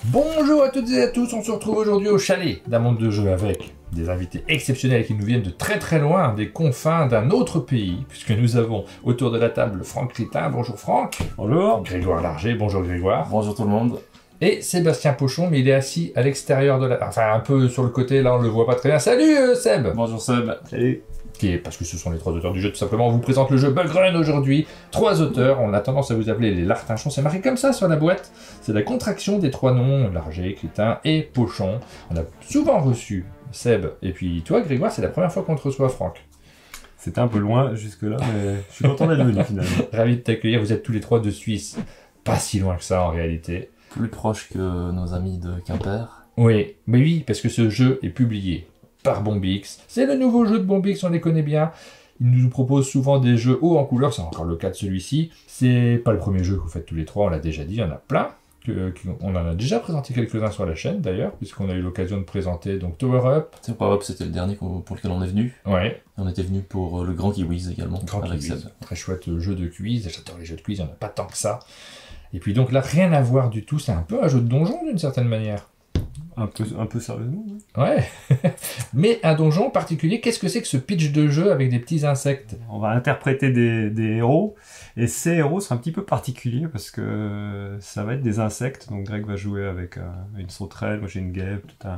Bonjour à toutes et à tous, on se retrouve aujourd'hui au chalet d'un monde de jeu avec des invités exceptionnels qui nous viennent de très loin, des confins d'un autre pays, puisque nous avons autour de la table Franck Ritin. Bonjour Franck. Bonjour. Grégoire Larger. Bonjour Grégoire. Bonjour tout le monde. Et Sébastien Pochon, mais il est assis à l'extérieur de la... Enfin, un peu sur le côté, là on le voit pas très bien. Salut Seb. Bonjour Seb. Salut. Parce que ce sont les trois auteurs du jeu, tout simplement. On vous présente le jeu Bugrun aujourd'hui. 3 auteurs, on a tendance à vous appeler les Lartinchons. C'est marqué comme ça sur la boîte. C'est la contraction des 3 noms, Larger, Ritin et Pochon. On a souvent reçu Seb. Et puis toi, Grégoire, c'est la première fois qu'on te reçoit, Franck. C'était un peu loin jusque-là, mais je suis content d'être venu finalement. Ravi de t'accueillir. Vous êtes tous les 3 de Suisse. Pas si loin que ça en réalité. Plus proche que nos amis de Quimper. Oui, mais oui, parce que ce jeu est publié par Bombix. C'est le nouveau jeu de Bombix, on les connaît bien. Ils nous proposent souvent des jeux hauts en couleur, c'est encore le cas de celui-ci. C'est pas le premier jeu que vous faites tous les 3, on l'a déjà dit, il y en a plein. On en a déjà présenté quelques-uns sur la chaîne d'ailleurs, puisqu'on a eu l'occasion de présenter donc Tower Up. Power Up, c'était le dernier pour lequel on est venu. Ouais. On était venu pour le Grand Kiwis également. Grand Kiwis. Très chouette jeu de quiz, j'adore les jeux de quiz, il n'y en a pas tant que ça. Et puis donc là, rien à voir du tout, c'est un peu un jeu de donjon d'une certaine manière. Un peu sérieusement, oui. Ouais. Mais un donjon particulier, qu'est-ce que c'est que ce pitch de jeu avec des petits insectes? On va interpréter des héros, et ces héros sont un petit peu particuliers parce que ça va être des insectes. Donc Greg va jouer avec une sauterelle, moi j'ai une guêpe, tout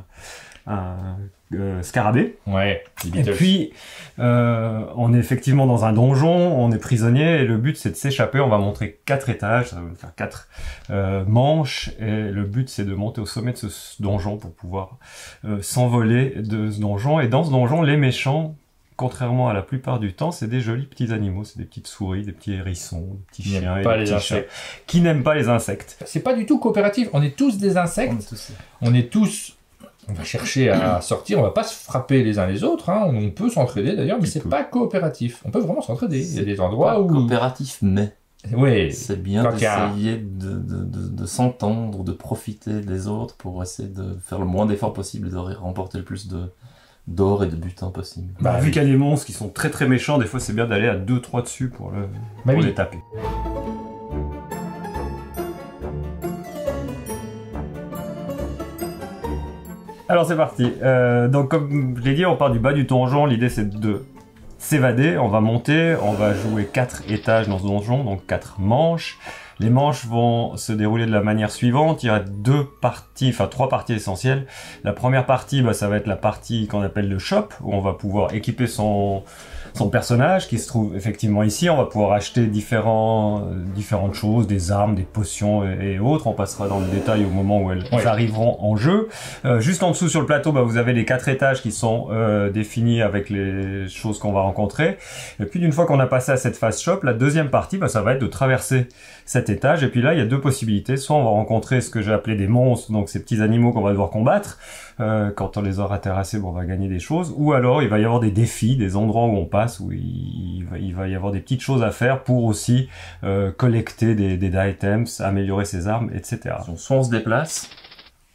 un scarabée. Ouais. Et puis on est effectivement dans un donjon, on est prisonnier et le but c'est de s'échapper. On va montrer 4 étages, ça va nous faire 4 manches et le but c'est de monter au sommet de ce donjon pour pouvoir s'envoler de ce donjon. Et dans ce donjon, les méchants, contrairement à la plupart du temps, c'est des jolis petits animaux, c'est des petites souris, des petits hérissons, des petits chiens et des petits chats qui n'aiment pas les insectes. C'est pas du tout coopératif, on est tous des insectes, on est tous... On va chercher à sortir, on va pas se frapper les uns les autres, hein. On peut s'entraider d'ailleurs, mais c'est pas coopératif. On peut vraiment s'entraider. Il y a des endroits où... coopératif, mais... Oui. C'est bien d'essayer de s'entendre, de profiter des autres pour essayer de faire le moins d'efforts possible et de remporter le plus d'or et de butin possible. Bah, vu qu'il y a des monstres qui sont très méchants, des fois c'est bien d'aller à 2-3 dessus pour les taper. Alors c'est parti. Donc comme je l'ai dit, on part du bas du donjon. L'idée c'est de s'évader. On va monter, on va jouer 4 étages dans ce donjon, donc 4 manches. Les manches vont se dérouler de la manière suivante. Il y a 3 parties essentielles. La première partie, ça va être la partie qu'on appelle le shop, où on va pouvoir équiper son personnage qui se trouve effectivement ici. On va pouvoir acheter différentes choses, des armes, des potions et autres. On passera dans le détail au moment où elles arriveront en jeu. Juste en dessous sur le plateau, vous avez les 4 étages qui sont définis avec les choses qu'on va rencontrer. Et puis d'une fois qu'on a passé à cette phase shop, la deuxième partie, ça va être de traverser cet étage. Et puis là, il y a 2 possibilités. Soit on va rencontrer ce que j'ai appelé des monstres, donc ces petits animaux qu'on va devoir combattre. Quand on les aura terrassés, on va gagner des choses. Ou alors, il va y avoir des défis, des endroits où on passe, où il va y avoir des petites choses à faire pour aussi collecter des items, améliorer ses armes, etc. Soit on se déplace,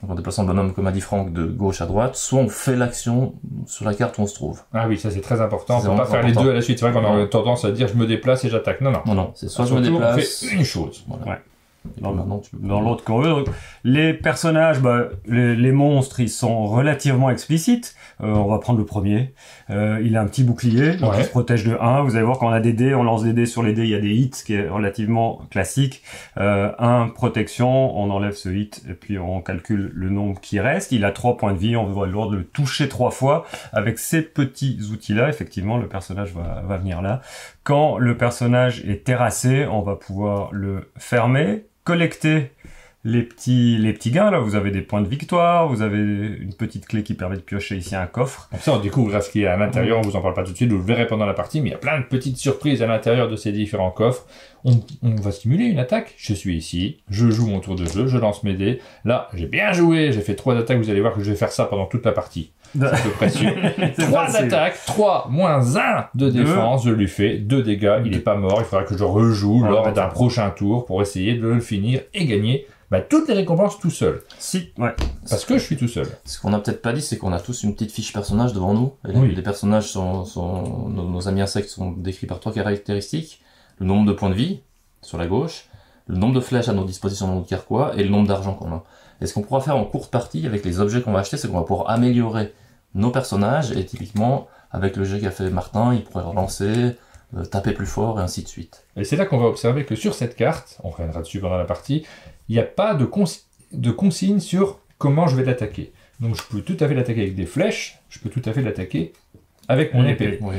donc en déplaçant le bonhomme, comme a dit Franck, de gauche à droite, soit on fait l'action sur la carte où on se trouve. Ah oui, ça c'est très important. On peut pas faire les deux à la suite. C'est vrai qu'on a tendance à dire je me déplace et j'attaque. Non. C'est soit je me déplace, on fait une chose. Voilà. Ouais. Dans l'autre corps, les personnages, les monstres, ils sont relativement explicites. On va prendre le premier. Il a un petit bouclier, donc il se protège de 1. Vous allez voir quand on a des dés, on lance des dés sur les dés, il y a des hits, ce qui est relativement classique. 1 protection, on enlève ce hit et puis on calcule le nombre qui reste. Il a 3 points de vie, on va devoir le toucher 3 fois. Avec ces petits outils-là, effectivement, le personnage va venir là. Quand le personnage est terrassé, on va pouvoir le fermer, collecter les petits gains. Là, vous avez des points de victoire, vous avez une petite clé qui permet de piocher ici un coffre. Comme ça, on découvre ce qu'il y a à l'intérieur. On vous en parle pas tout de suite, vous le verrez pendant la partie, mais il y a plein de petites surprises à l'intérieur de ces différents coffres. On va simuler une attaque. Je suis ici, je joue mon tour de jeu, je lance mes dés. Là, j'ai bien joué, j'ai fait 3 attaques. Vous allez voir que je vais faire ça pendant toute la partie. C'est à peu près sûr. 3 attaques, 3 moins 1 de défense, je lui fais 2 dégâts. Il n'est pas mort, il faudra que je rejoue lors d'un prochain tour pour essayer de le finir et gagner toutes les récompenses tout seul. Parce que je suis tout seul. Ce qu'on n'a peut-être pas dit, c'est qu'on a tous une petite fiche personnage devant nous. Et les personnages nos amis insectes sont décrits par 3 caractéristiques. le nombre de points de vie sur la gauche, le nombre de flèches à notre disposition dans notre carquois et le nombre d'argent qu'on a. Et ce qu'on pourra faire en courte partie avec les objets qu'on va acheter, c'est qu'on va pouvoir améliorer nos personnages, et typiquement, avec le jet qu'a fait Martin, il pourrait relancer, taper plus fort, et ainsi de suite. Et c'est là qu'on va observer que sur cette carte, on reviendra dessus pendant la partie, il n'y a pas de consigne sur comment je vais l'attaquer. Donc je peux tout à fait l'attaquer avec des flèches, je peux tout à fait l'attaquer avec mon épée. Oui.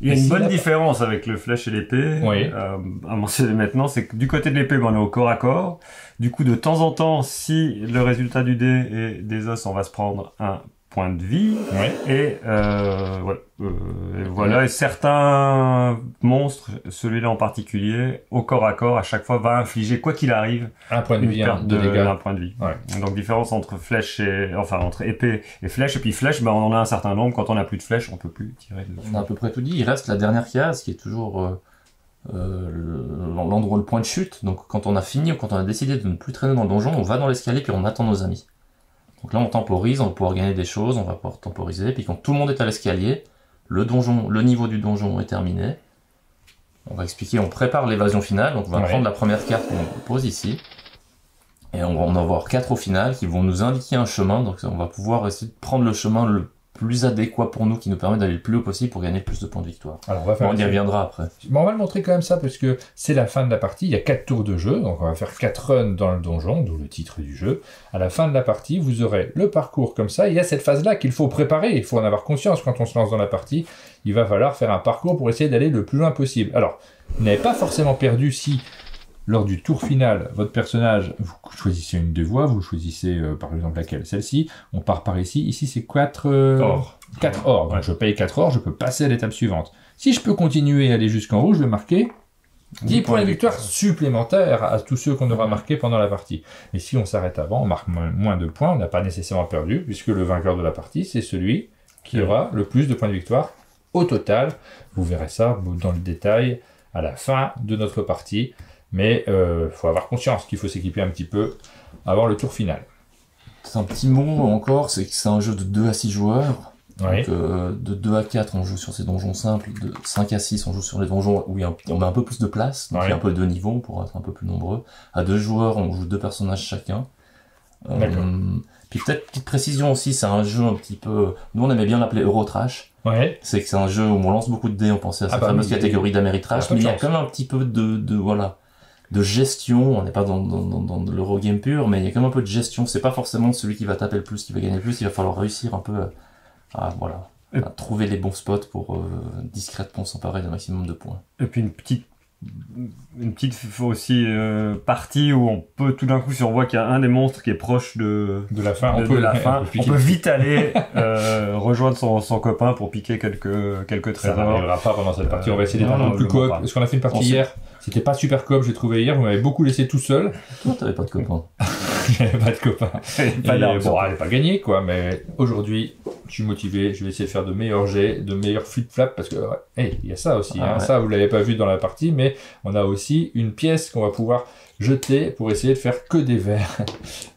Il y a Et une si bonne la- différence avec le flèche et l'épée. Oui. À mentionner maintenant, c'est que du côté de l'épée, on est au corps à corps. Du coup, de temps en temps, si le résultat du dé est des os, on va se prendre un point de vie. Ouais. Et voilà. Et certains monstres, celui-là en particulier, au corps à corps, à chaque fois, va infliger, quoi qu'il arrive, Un point de une vie, un perte de dégâts. d'un point de vie. Ouais. Donc différence entre flèche et, enfin entre épée et flèche. Et puis flèche, on en a un certain nombre. Quand on n'a plus de flèche, on peut plus tirer dessus. On a à peu près tout dit. Il reste la dernière case qui est toujours l'endroit, le point de chute. Donc quand on a fini ou quand on a décidé de ne plus traîner dans le donjon, on va dans l'escalier puis on attend nos amis. Donc là on temporise, on va pouvoir gagner des choses, on va pouvoir temporiser. Puis quand tout le monde est à l'escalier, le niveau du donjon est terminé. On va expliquer, on prépare l'évasion finale. Donc on va Ouais. prendre la première carte qu'on pose ici. Et on va en avoir 4 au final qui vont nous indiquer un chemin. Donc on va pouvoir essayer de prendre le chemin le plus adéquat pour nous, qui nous permet d'aller le plus haut possible pour gagner le plus de points de victoire. Alors on va faire On y reviendra après. Bon, on va le montrer quand même ça parce que c'est la fin de la partie, il y a 4 tours de jeu, donc on va faire 4 runs dans le donjon, d'où le titre du jeu. À la fin de la partie, vous aurez le parcours comme ça, il y a cette phase-là qu'il faut préparer, il faut en avoir conscience quand on se lance dans la partie, il va falloir faire un parcours pour essayer d'aller le plus loin possible. Alors, vous n'avez pas forcément perdu si, lors du tour final, votre personnage, vous choisissez une des voies, vous choisissez par exemple laquelle, celle-ci, on part par ici, ici c'est 4 Or. 4 or, donc Ouais. je paye 4 or, je peux passer à l'étape suivante. Si je peux continuer et aller jusqu'en haut, je vais marquer 10 points de victoire supplémentaires à tous ceux qu'on aura marqués pendant la partie. Et si on s'arrête avant, on marque moins de points, on n'a pas nécessairement perdu, puisque le vainqueur de la partie, c'est celui qui aura le plus de points de victoire au total. Vous verrez ça dans le détail à la fin de notre partie. Mais faut avoir conscience qu'il faut s'équiper un petit peu avant le tour final. C'est un petit mot encore, c'est que c'est un jeu de 2 à 6 joueurs. Oui. Donc, de 2 à 4, on joue sur ces donjons simples. De 5 à 6, on joue sur les donjons où on met un peu plus de place. Donc Ouais. il y a un peu de niveaux pour être un peu plus nombreux. À 2 joueurs, on joue 2 personnages chacun. D'accord. Puis peut-être petite précision aussi, c'est un jeu un petit peu... Nous on aimait bien l'appeler Eurotrash. Ouais. C'est que c'est un jeu où on lance beaucoup de dés, on pensait à cette bah fameuse oui, catégorie d'Ameritrash, pas de mais il y a chance. quand même un petit peu de gestion. On n'est pas dans de l'Eurogame pur, mais il y a quand même un peu de gestion. C'est pas forcément celui qui va taper le plus qui va gagner le plus. Il va falloir réussir un peu à trouver les bons spots pour discrètement s'emparer d'un maximum de points. Et puis une petite aussi partie où on peut tout d'un coup, si on voit qu'il y a un des monstres qui est proche de la fin, de la fin, on piquer. peut vite aller rejoindre son copain pour piquer quelques Ça trésors. n'arrivera pas pendant cette partie. On va essayer d'être non, un peu plus non, coop. pas. Parce qu'on a fait une partie On sait- hier. C'était pas super coop, j'ai trouvé hier. Vous m'avez beaucoup laissé tout seul. Toi, t'avais pas de copain. J'avais pas de copains. Pas Et d'argent. bon, elle n'est pas gagnée, quoi, mais aujourd'hui, je suis motivé, je vais essayer de faire de meilleurs jets, de meilleurs flip-flaps, parce que, il y a ça aussi, Ah ouais. ça, vous l'avez pas vu dans la partie, mais on a aussi une pièce qu'on va pouvoir jeter pour essayer de faire que des verres.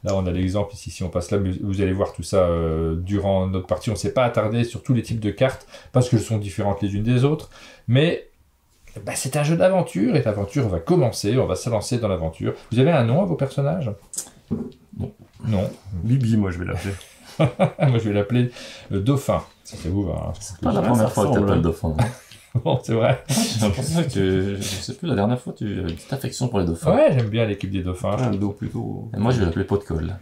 Là, on a l'exemple ici, si on passe là, mais vous allez voir tout ça durant notre partie. On ne s'est pas attardé sur tous les types de cartes, parce qu'elles sont différentes les unes des autres, mais c'est un jeu d'aventure, et l'aventure va commencer, on va se lancer dans l'aventure. Vous avez un nom à vos personnages? Non. Non. Bibi, moi je vais l'appeler. Moi, je vais l'appeler Dauphin. Ça vous va. Hein. C'est pas la Ouais, première ça fois que ressemble. t'appelles Dauphin. Bon, c'est vrai. J'ai l'impression que je sais plus, la dernière fois, tu avais une petite affection pour les dauphins. Ouais, j'aime bien l'équipe des Dauphins. Un dos plutôt. Et moi, je vais l'appeler Pot de Colle.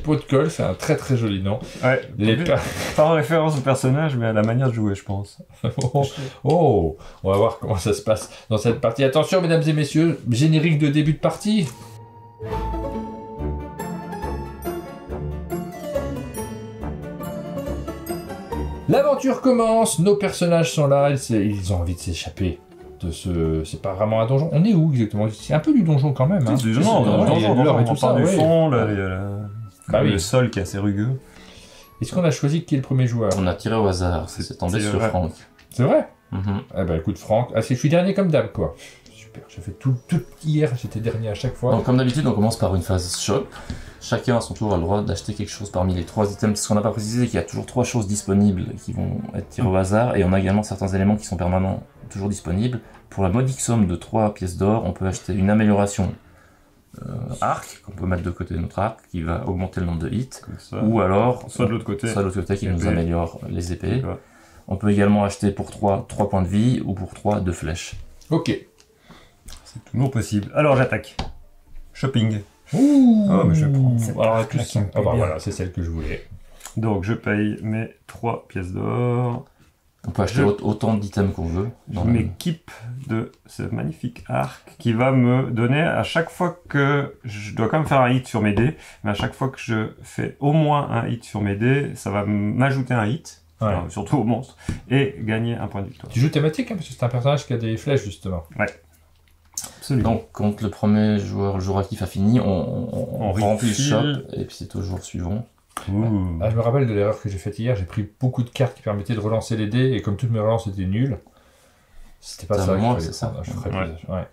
Pot de colle, c'est un très très joli nom. Ouais. Les Pas en référence au personnage, mais à la manière de jouer, je pense. Oh, on va voir comment ça se passe dans cette partie. Attention, mesdames et messieurs, générique de début de partie. L'aventure commence, nos personnages sont là, ils ont envie de s'échapper de ce... C'est pas vraiment un donjon. On est où exactement? C'est un peu du donjon quand même. Hein. Non, il y a de l'or et tout ça, du ouais. fond, là, il y a Bah oui. le sol qui est assez rugueux. Est-ce qu'on a choisi qui est le premier joueur? On a tiré au hasard, c'est tombé c'est sur vrai. Franck. C'est vrai? Mhm. Eh ben écoute Franck, je suis dernier comme d'hab quoi. Super, j'ai fait tout hier, j'étais dernier à chaque fois. Donc, comme d'habitude, on commence par une phase shop. Chacun à son tour a le droit d'acheter quelque chose parmi les 3 items. Ce qu'on n'a pas précisé, c'est qu'il y a toujours 3 choses disponibles qui vont être tirées au hasard, et on a également certains éléments qui sont permanents, toujours disponibles. Pour la modique somme de 3 pièces d'or, on peut acheter une amélioration arc, qu'on peut mettre de côté de notre arc, qui va augmenter le nombre de hits, Comme ça. ou alors, Soit de l'autre côté. soit de l'autre côté qui nous épée. améliore les épées. Ouais. On peut également acheter pour 3 points de vie, ou pour 3 2 flèches. Ok. C'est toujours possible. Alors j'attaque. Shopping. Ouh. Ah, mais je vais prendre cette Alors, arc-là qui me plaît bien. voilà, c'est celle que je voulais. Donc je paye mes 3 pièces d'or. On peut acheter Je- autant d'items qu'on veut. Je dans le- m'équipe de ce magnifique arc qui va me donner à chaque fois que je dois quand même faire un hit sur mes dés, mais à chaque fois que je fais au moins un hit sur mes dés, ça va m'ajouter un hit, Ouais. enfin, surtout au monstre, et gagner un point de victoire. Tu joues thématique, hein, parce que c'est un personnage qui a des flèches, justement. Absolument. Donc, quand le premier joueur, le joueur actif a fini, on remplit le refile. shop, et puis c'est au jour suivant. Ouh. Ah, je me rappelle de l'erreur que j'ai faite hier, j'ai pris beaucoup de cartes qui permettaient de relancer les dés, et comme toutes mes relances étaient nulles, c'était pas Ça, ça qu'il moi, fallait c'est ça. prendre. Je ferais Ouais. plus- ouais.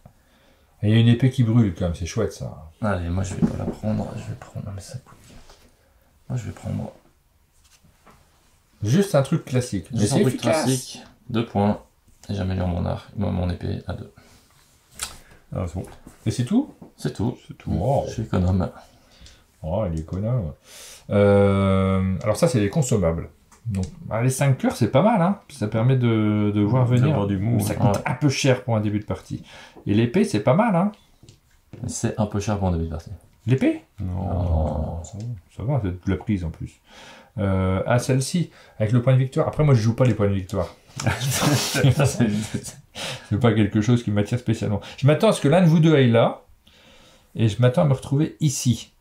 Et il y a une épée qui brûle, quand même, c'est chouette, ça. Allez, moi je vais pas la prendre, je vais prendre... Non mais ça coûte 4. Moi je vais prendre Juste un truc classique. Mais juste un c'est truc efficace. classique, 2 points, et j'améliore mon épée à 2. Ah, c'est bon. Et c'est tout? C'est tout, C'est tout. Wow. je suis économe. Oh, il est connard. Alors ça, c'est les consommables. Donc, les 5 cœurs, c'est pas mal, hein. Ça permet de voir venir. D'avoir du mou. Mais ça coûte Ouais. un peu cher pour un début de partie. Et l'épée, c'est pas mal, hein. Mais c'est un peu cher pour un début de partie. L'épée? Non. Ça va, c'est de la prise en plus. Celle-ci, avec le point de victoire. Après, moi, je joue pas les points de victoire. C'est pas quelque chose qui m'attire spécialement. Je m'attends à ce que l'un de vous deux aille là, et je m'attends à me retrouver ici.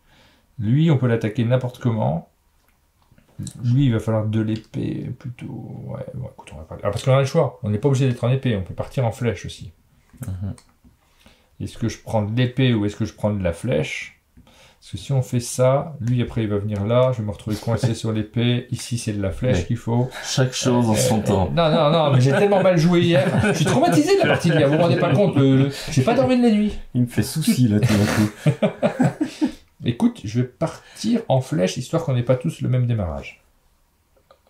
Lui, on peut l'attaquer n'importe comment. Lui, il va falloir de l'épée plutôt. Ouais, bon, écoute, on va pas. Alors, parce qu'on a le choix. On n'est pas obligé d'être en épée. On peut partir en flèche aussi. Mhm. Est-ce que je prends de l'épée ou est-ce que je prends de la flèche? Parce que si on fait ça, lui après il va venir là, je vais me retrouver coincé sur l'épée. Ici c'est de la flèche Mais- qu'il faut. Chaque chose en son temps. Non, mais j'ai tellement mal joué hier. Je suis traumatisé de la partie d'hier. Vous vous rendez pas compte, j'ai pas dormi de la nuit. Il me fait souci là tout d'un coup. Écoute, je vais partir en flèche histoire qu'on n'ait pas tous le même démarrage.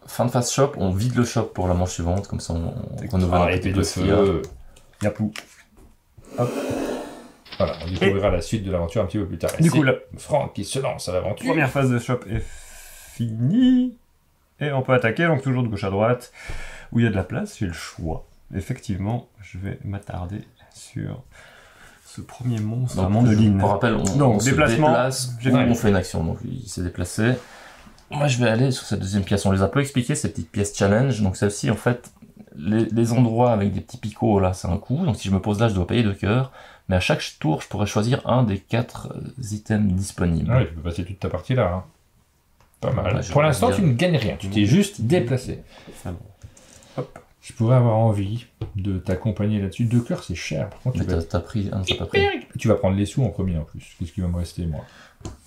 Fin de phase shop, on vide le shop pour la manche suivante, comme ça on renouvelle un petit épée peu de ce qu'il y a. feu. Yapou. Voilà, on découvrira la suite de l'aventure un petit peu plus tard. Et Du c'est coup, la Franck qui se lance à l'aventure. première phase de shop est finie. Et on peut attaquer, donc toujours de gauche à droite, où il y a de la place, j'ai le choix. Effectivement, je vais m'attarder sur ce premier monstre à Donc, Mandoline. pour rappel, on Donc, se déplacement, déplace, j'ai on fait. fait une action, donc il s'est déplacé. Moi je vais aller sur cette deuxième pièce, on les a peu expliqué, ces petites pièces challenge, donc celle-ci en fait, les endroits avec des petits picots là c'est un coup, donc si je me pose là je dois payer 2 cœurs, mais à chaque tour je pourrais choisir un des 4 items disponibles. Ah oui, tu peux passer toute ta partie là. Hein. Pas mal. Ouais, je Pour vais l'instant, dire- tu ne gagnes rien. Tu t'es juste déplacé. Ah bon. Hop. Je pourrais avoir envie de t'accompagner là-dessus. 2 cœurs, c'est cher. Par contre, Mais t'as pris, ah non, t'as pas pris. tu vas prendre les sous en premier en plus. Qu'est-ce qui va me rester, moi?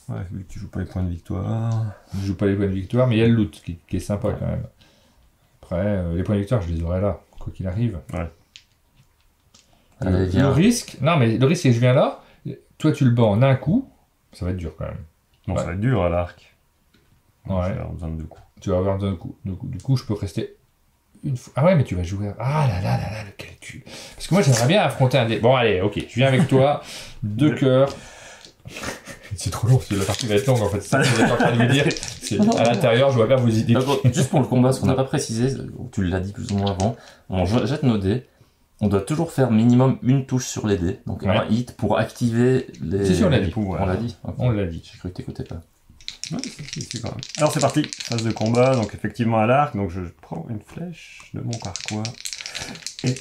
Ouais, vu que tu joues pas les points de victoire. Je joue pas les points de victoire, mais il y a le loot qui est sympa quand même. Après, les points de victoire, je les aurai là, quoi qu'il arrive. Allez, Le viens. risque, non, mais le risque, c'est que je viens là, toi tu le bats en un coup, ça va être dur quand même. Bon, Ouais. ça va être dur à l'arc. Ouais. Je vais avoir besoin de 2 coups. Tu vas avoir un coup. Du coup, je peux rester une fois. Ah ouais, mais tu vas jouer. Ah là là là là, le calcul. Parce que moi, j'aimerais bien affronter un dé. Bon, allez, ok, je viens avec toi. 2 cœurs. C'est trop long, la partie va être longue en fait. C'est ça que vous êtes en train de me dire. C'est à l'intérieur, je vois bien vos idées. D'abord, juste pour le combat, ce qu'on n'a pas précisé, tu l'as dit plus ou moins avant, on jette nos dés, on doit toujours faire minimum une touche sur les dés, donc Ouais. un hit pour activer les... Si, on l'a dit. On l'a dit. Ok. On l'a dit. J'ai cru que t'écoutais pas. Ouais, si, quand même. Alors c'est parti, phase de combat, donc effectivement à l'arc, donc je prends une flèche de mon carquois et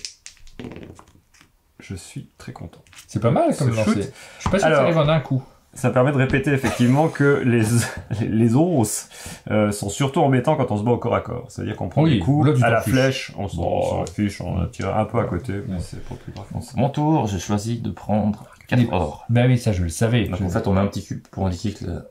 je suis très content. C'est pas mal comme Ce lancer. shoot. Je suis pas sûr que ça Alors- arrive en un coup. Ça permet de répéter effectivement que les os sont surtout embêtants quand on se bat au corps à corps. C'est-à-dire qu'on prend Oui, des coups là, tu à t'en la fiches. flèche, on Bon. s'en fiche, on tire un peu à côté, mais Ouais. c'est pas plus grave. Mon tour, j'ai choisi de prendre 4 Des- or. Ben oui, ça je le savais. Donc en fait, on met un petit cube pour indiquer que la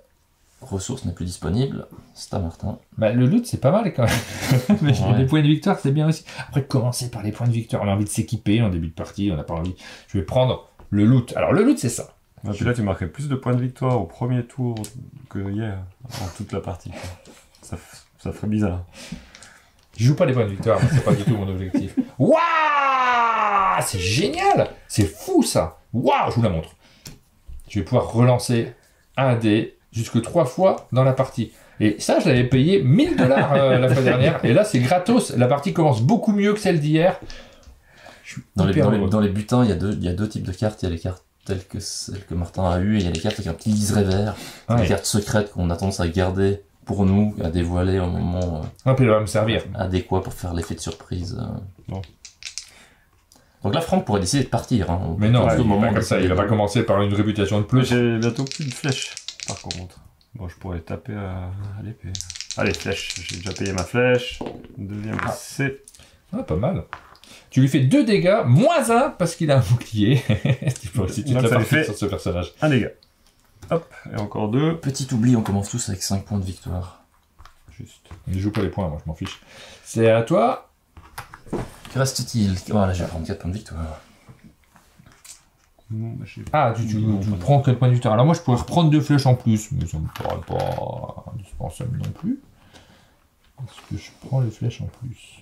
ressource n'est plus disponible. C'est à Martin. Bah, le loot, c'est pas mal quand même. Mais Ouais. les points de victoire, c'est bien aussi. Après, commencer par les points de victoire. On a envie de s'équiper en début de partie, on n'a pas envie. Je vais prendre le loot. Alors, le loot, c'est ça. Et puis là, tu marquais plus de points de victoire au premier tour que hier, en toute la partie. Ça ferait bizarre. Je joue pas les points de victoire, c'est pas du tout mon objectif. Waouh! C'est génial! C'est fou ça! Waouh! Je vous la montre. Je vais pouvoir relancer un dé jusque 3 fois dans la partie. Et ça, je l'avais payé 1000 $, la fois dernière. Et là, c'est gratos. La partie commence beaucoup mieux que celle d'hier. Dans les butins, il y a deux types de cartes. Il y a les cartes telles que celles que Martin a eues, et il y a les cartes avec un petit liseré vert. Ouais. Les cartes secrètes qu'on a tendance à garder pour nous, à dévoiler au moment Puis il va me servir. adéquat pour faire l'effet de surprise. Bon. Donc là, Franck pourrait décider de partir. Hein, Mais non, à tout il va moment pas comme ça. Il va pas commencer par une réputation de plus. J'ai bientôt plus de flèches, par contre. Bon, je pourrais taper à l'épée. Allez, flèche. J'ai déjà payé ma flèche. Deuxième, c'est... Ah, pas mal. Tu lui fais 2 dégâts, moins 1 parce qu'il a un bouclier. Tu peux aussi toute Donc la ça lui partie fait- sur ce personnage. Un dégât. Hop, et encore 2. Petit oubli, on commence tous avec 5 points de victoire. Juste. Il joue pas les points, moi je m'en fiche. C'est à toi. Que reste-t-il? Voilà, je vais prendre 4 points de victoire. Non, bah, j'ai- Ah, tu prends 4 points de victoire. Alors moi je pourrais reprendre 2 flèches en plus, mais ça me paraît pas indispensable non plus. Est-ce que je prends les flèches en plus?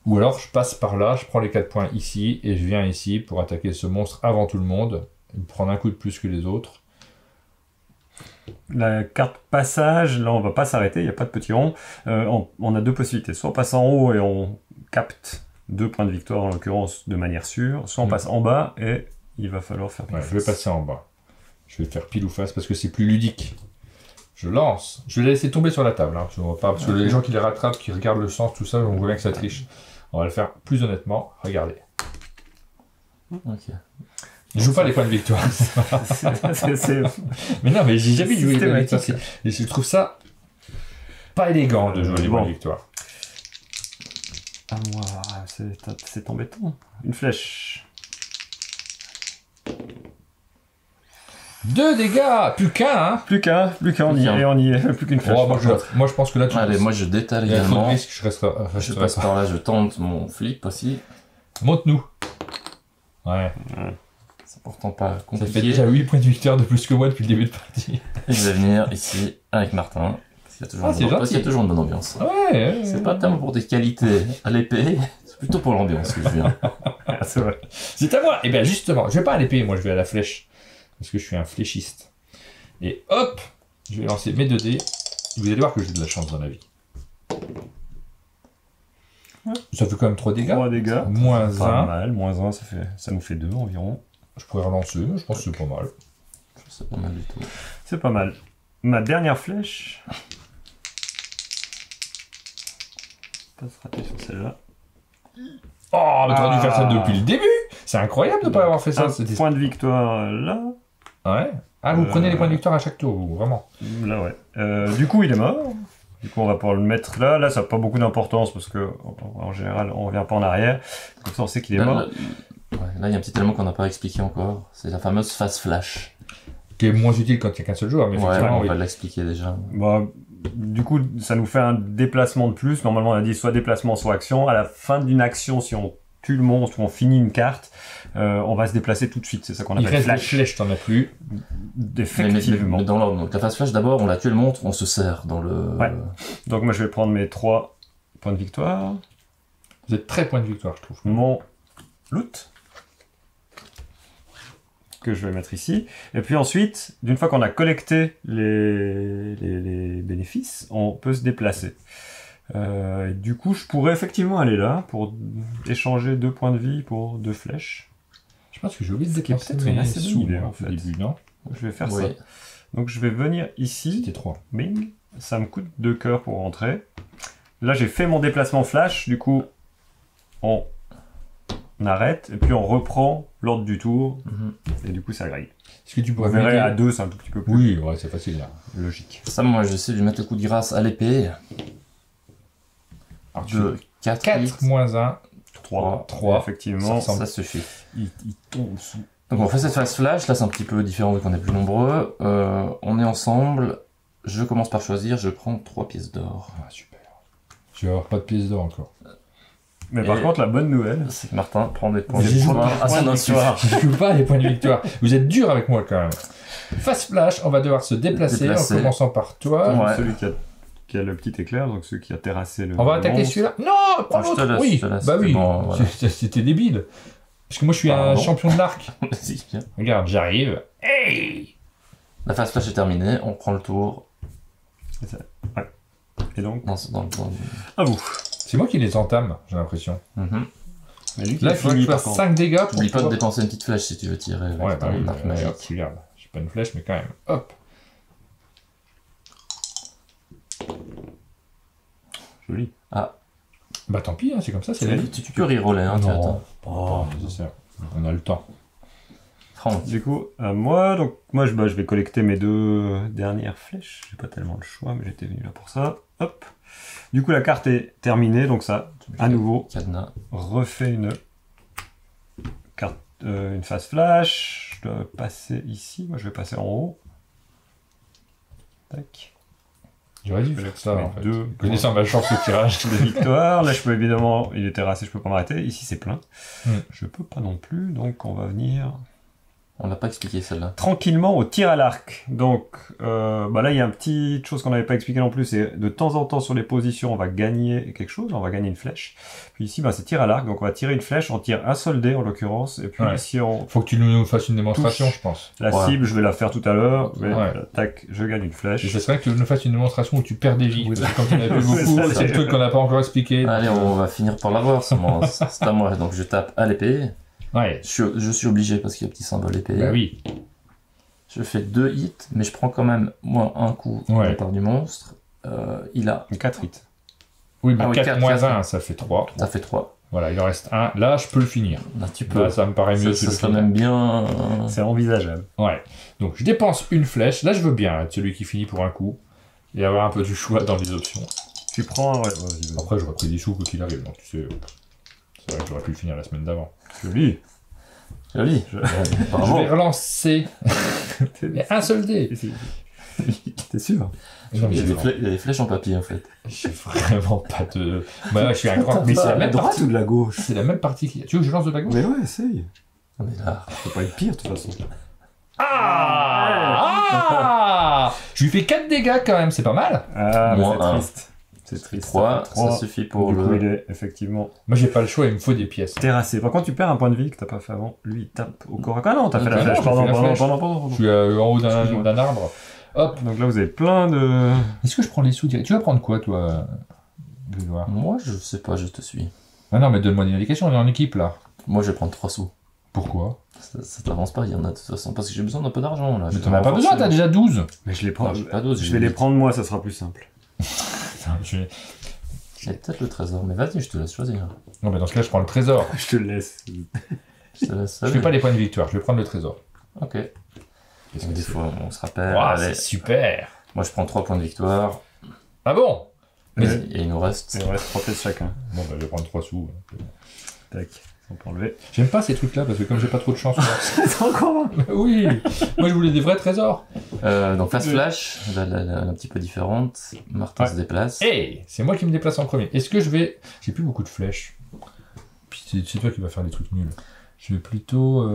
Ou alors je passe par là, je prends les 4 points ici, et je viens ici pour attaquer ce monstre avant tout le monde, et prendre un coup de plus que les autres. La carte passage, là on va pas s'arrêter, il n'y a pas de petit rond. On a 2 possibilités. Soit on passe en haut et on capte 2 points de victoire en l'occurrence de manière sûre, soit on passe en bas et il va falloir faire pile Ouais, ou je vais face. passer en bas. Je vais faire pile ou face parce que c'est plus ludique. Je lance. Je vais la laisser tomber sur la table. Hein. Je vois pas, parce que les gens qui les rattrapent, qui regardent le sens, tout ça, on voit bien que ça triche. On va le faire plus honnêtement. Regardez. Ok. Je joue pas les points de victoire. C'est- Mais non, mais j'ai jamais joué les points de victoire. Systématique. Et je trouve ça pas élégant de jouer les Bon. points de victoire. Ah, moi, c'est embêtant. Une flèche. 2 dégâts. Plus qu'un, hein. Plus qu'un, on y est, on y est. Plus qu'une flèche. Oh, moi, je pense que là, tu Allez, moi je détale il y a trop de également. risques, je resterai Je passe par là, je tente mon flip aussi. Monte-nous. Ouais. C'est pourtant pas Ça compliqué. fait déjà 8 points de victoire de plus que moi depuis le début de partie. Et je vais venir ici avec Martin. Parce qu'il y a toujours, Ah, c'est parce qu'il y a gentil. toujours une bonne ambiance. Ouais. C'est pas tellement pour des qualités à l'épée, c'est plutôt pour l'ambiance que je viens. C'est vrai. C'est à moi. Et bien justement, je vais pas à l'épée, moi je vais à la flèche. Parce que je suis un fléchiste. Et hop, je vais lancer mes 2 dés. Vous allez voir que j'ai de la chance dans la vie. Ça fait quand même 3 dégâts. 3 dégâts. Moins Pas 1. mal, moins 1, ça nous fait 2 environ. Je pourrais relancer, je pense que c'est pas mal. C'est pas mal du tout. C'est pas mal. Ma dernière flèche. Pas se rater sur celle-là. Oh, mais t'aurais dû faire ça depuis le début. C'est incroyable de pas avoir fait ça. Un C'était- point de victoire là. Ouais. Ah, vous prenez les points de victoire à chaque tour, vous, vraiment. Là, ouais. Du coup, il est mort. Du coup, on va pouvoir le mettre là. Là, ça n'a pas beaucoup d'importance parce que, en général, on revient pas en arrière. Comme ça, on sait qu'il est mort. Là, il y a un petit élément qu'on n'a pas expliqué encore. C'est la fameuse phase flash. Qui est moins utile quand il n'y a qu'un seul joueur, mais Ouais, effectivement, on oui. va l'expliquer déjà. Bah, du coup, ça nous fait un déplacement de plus. Normalement, on a dit soit déplacement, soit action. À la fin d'une action, si on tue le monstre ou on finit une carte, on va se déplacer tout de suite. C'est ça qu'on Il appelle reste la flash. flèche, t'en as plus. Effectivement. Mais dans l'ordre. Donc la phase flash, d'abord, on a tué le monstre, on se sert dans le... Ouais. Donc, moi, je vais prendre mes 3 points de victoire. Vous êtes très point de victoire, je trouve. Mon loot que je vais mettre ici. Et puis ensuite, d'une fois qu'on a collecté les bénéfices, on peut se déplacer. Et du coup, je pourrais effectivement aller là pour échanger 2 points de vie pour 2 flèches. Je pense que j'ai oublié de qui est dépenser peut-être une mes assez bonne sous idée, moi, en fait. au début, non? Donc, je vais faire Oui. ça. Donc je vais venir ici. C'était 3. Bing. Ça me coûte 2 cœurs pour rentrer. Là, j'ai fait mon déplacement flash. Du coup, on arrête et puis on reprend l'ordre du tour. Mhm. Et du coup, ça grille. Est-ce que tu Vous pourrais verrez m'aider à 2, c'est un tout petit peu plus Oui, ouais, c'est facile là. logique. Ça, moi, j'essaie de lui mettre le coup de grâce à l'épée. Alors, De 4, 4 moins 1, 3. 3. Effectivement. ça suffit. Il tombe sous. Donc on fait cette phase flash, là c'est un petit peu différent vu qu'on est plus nombreux. On est ensemble, je commence par choisir, je prends 3 pièces d'or. Ah, super. Je vais avoir pas de pièces d'or encore. Mais par Et- contre, la bonne nouvelle, C'est que Martin prend des points de J'y joue victoire pas. à son insu. Je joue pas les points de victoire. Vous êtes dur avec moi quand même. Face flash, on va devoir se déplacer Déplacer. en commençant par toi. Ouais. celui qui a qui a le petit éclair, donc celui qui a terrassé le. On va attaquer monstre. celui-là. Non, prends je te l'autre. laisse, Oui, je te laisse, bah c'est oui. bon, voilà. C'était débile. Parce que moi, je suis un Pardon. champion de l'arc. Vas-y, viens. Regarde, j'arrive. Hey. La phase flash est terminée, on prend le tour. Et donc, Dans... à vous. C'est moi qui les entame, j'ai l'impression. Mhm. Mais lui qui Là, est il faut que fini je par fasse contre. 5 dégâts pour N'oublie pas de pouvoir- dépenser une petite flèche si tu veux tirer avec Ouais, bah oui, ton arc hop, magique. regarde. J'ai pas une flèche, mais quand même. Hop. Joli. Bah tant pis, hein, c'est comme ça, c'est la vie. Tu peux reroller, hein, tu Non, attends. pas nécessaire. On a le temps. Franck. Du coup, à moi, donc moi je vais collecter mes 2 dernières flèches. J'ai pas tellement le choix, mais j'étais venu là pour ça. Hop. Du coup, la carte est terminée, donc ça, à nouveau, Cadenas. refait une carte, une phase flash. Je dois passer ici. Moi, je vais passer en haut. Tac. J'aurais dû Je vais faire ça, en fait. deux. Connaissant ma chance au tirage. De victoire. Là, je peux évidemment, il est terrassé, je peux pas m'arrêter. Ici, c'est plein. Hmm. Je peux pas non plus, donc on va venir On l'a pas expliqué celle-là. tranquillement au tir à l'arc. Donc bah là, il y a une petite chose qu'on n'avait pas expliqué non plus, c'est de temps en temps sur les positions, on va gagner quelque chose, on va gagner une flèche. Puis ici, bah, c'est tir à l'arc, donc on va tirer une flèche, on tire un seul dé en l'occurrence, et puis Ouais. si on Faut que tu nous fasses une démonstration, Touche. je pense. la Ouais. cible, je vais la faire tout à l'heure, mais Ouais. tac, je gagne une Et flèche. ce serait que tu nous fasses une démonstration où tu perds des vies. Oui, Parce que comme tu n'as plus c'est beaucoup, ça, c'est le truc qu'on n'a pas encore expliqué. Allez, on va finir par l'avoir, c'est à moi. Donc je tape à l'épée. Ouais. Je suis obligé parce qu'il y a un petit symbole épée. Bah oui. Je fais 2 hits, mais je prends quand même moins un coup de Ouais. la part du monstre. Il a... 4 hits. Oui, mais Ah oui, 4 quatre, moins quatre. 1, ça fait 3. Ça fait 3. Voilà, il en reste un. Là, je peux le finir. Là, tu peux. Là, ça me paraît mieux. Ça que le serait finir. même bien... C'est envisageable. Ouais. Donc, je dépense une flèche. Là, je veux bien être celui qui finit pour un coup. Et avoir un peu du choix dans les options. Tu prends, ouais, vas-y, vas-y. Après, j'aurais pris des sous quoi qu'il arrive. Donc, tu sais, c'est vrai que j'aurais pu le finir la semaine d'avant. Joli. Joli. Je Bravo. vais relancer. Mais un seul dé. T'es sûr? Non, mais Il y a j'ai il y a des flèches en papier en fait. j'ai vraiment pas de. Bah, je suis un grand. Mais c'est la la même droite partie. ou de la gauche? C'est la même partie qui. Tu veux que je lance de la gauche? Mais ouais, essaye. Non, mais là, Ça peut pas être pire de toute façon. Ah Je lui fais 4 dégâts quand même, c'est pas mal. Ah, mais Moins c'est un. triste. C'est triste. 3, fait trois. ça suffit pour Du coup, le... il est effectivement Moi j'ai pas le choix, il me faut des pièces. terrassé. Par contre, tu perds un point de vie que t'as pas fait avant. Lui, il tape au corps à corps. Ah non, t'as fait la Ah non, flèche. j'ai Pardon, fait la pardon, flèche. pardon. Je suis en haut d'un Excuse-moi. arbre. Hop. Donc là, vous avez plein de... Est-ce que je prends les sous direct? Tu vas prendre quoi toi, Grégoire? Moi, je sais pas, je te suis. Ah non, mais donne-moi des indications, on est en équipe là. Moi, je vais prendre 3 sous. Pourquoi? Ça t'avance pas, il y en a de toute façon. Parce que j'ai besoin d'un peu d'argent là. Mais Je t'en vais as pas renforcer. besoin, t'as déjà 12. Mais je les prends. Non, j'ai pas 12, je j'ai vais les 8. prendre moi, ça sera plus simple. Putain, J'ai peut-être le trésor, mais vas-y, je te laisse choisir. Non, mais dans ce cas, je prends le trésor. Je te laisse. Je te laisse Je fais pas les points de victoire, je vais prendre le trésor. Ok. Qu'est-ce Donc, que des c'est? fois, on se rappelle. Ouah, Allez, c'est super. moi, je prends 3 points de victoire. Ah bon? Mais Ouais. et il nous reste. Il reste 3 pièces chacun. Bon, bah, je vais prendre 3 sous. Tac. On peut enlever. J'aime pas ces trucs-là parce que comme j'ai pas trop de chance. C'est encore un. Oui, moi je voulais des vrais trésors. Donc, phase flash, là, un petit peu différente. Martin Ouais. se déplace. Hey, c'est moi qui me déplace en premier. Est-ce que je vais... J'ai plus beaucoup de flèches. Puis c'est toi qui vas faire des trucs nuls. Je vais plutôt...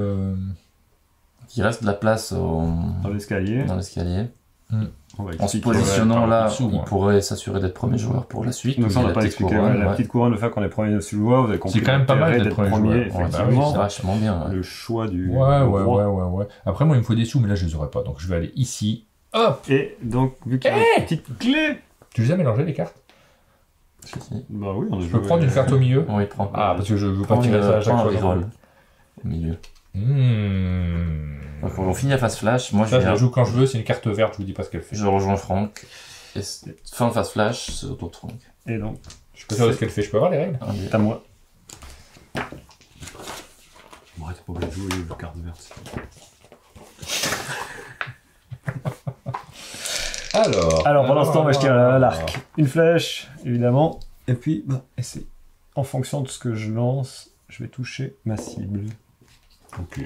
Il reste de la place Dans l'escalier. dans l'escalier. On va En se expliquer. positionnant ouais, là, par dessous, il moi. pourrait s'assurer d'être premier joueur pour la suite. Donc ça, on Il y n'a a pas la petite expliqué. couronne, Ouais, la ouais. petite couronne de faire qu'on est premier dessus le joueur, vous avez compris. C'est quand même pas mal l'intérêt d'être premier joueur. Ouais, bah oui, effectivement. C'est vachement bien. Ouais. Le choix du Ouais, ouais, roi. ouais. Après, moi, il me faut des sous, mais là, je les aurai pas. Donc, je vais aller ici. Hop! Et donc, vu qu'il y a une petite clé. Tu les as mélangées, les cartes? Si, si. Bah oui, on a Je peux prendre une carte au milieu? Oui, prends. Ah, parce que je veux pas Prends tirer ça à chaque prends un fois. reroll au milieu. Mmh. Donc on finit la phase flash. Moi, Ça, je je la viens. joue quand je veux. C'est une carte verte, je vous dis pas ce qu'elle fait. Je rejoins Franck. Et fin de phase flash, c'est au tour de Franck. Et donc, Je peux savoir ce qu'elle fait. Je peux avoir les règles? Un des- c'est à moi. Bon, t'es pas obligé de jouer les cartes vertes. Alors, pendant ce temps, je tire à l'arc. Une flèche, évidemment. Et puis, bah, essaye. En fonction de ce que je lance, je vais toucher ma cible. Ok.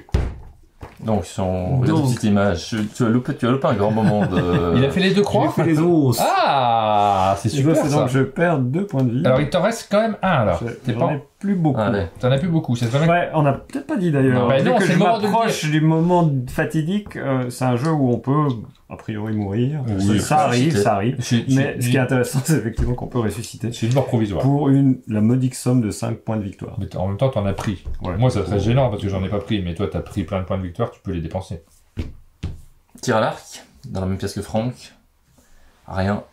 Donc, si on regarde Donc. une petite image, tu as loupé un grand moment de. Il a fait les deux croix? J'ai fait les os. Ah! C'est Et bah, super, c'est ça. donc je perds 2 points de vie. Alors, il t'en reste quand même un, alors. Je- T'es J'en pas... ai plus beaucoup. Allez. T'en as plus beaucoup, c'est vraiment... Ouais, on a peut-être pas dit d'ailleurs. Non, bah Dès non, que c'est je le moment de le m'approche du moment fatidique, c'est un jeu où on peut, a priori, mourir. Oui, ça arrive, ça arrive. Mais ce qui est intéressant, c'est effectivement qu'on peut ressusciter. C'est une mort provisoire. Pour la modique somme de 5 points de victoire. Mais en même temps, t'en as pris. Ouais. Moi, ça serait gênant parce que j'en ai pas pris, mais toi, t'as pris plein de points de victoire, tu peux les dépenser. Tir à l'arc, dans la même pièce que Franck. Rien.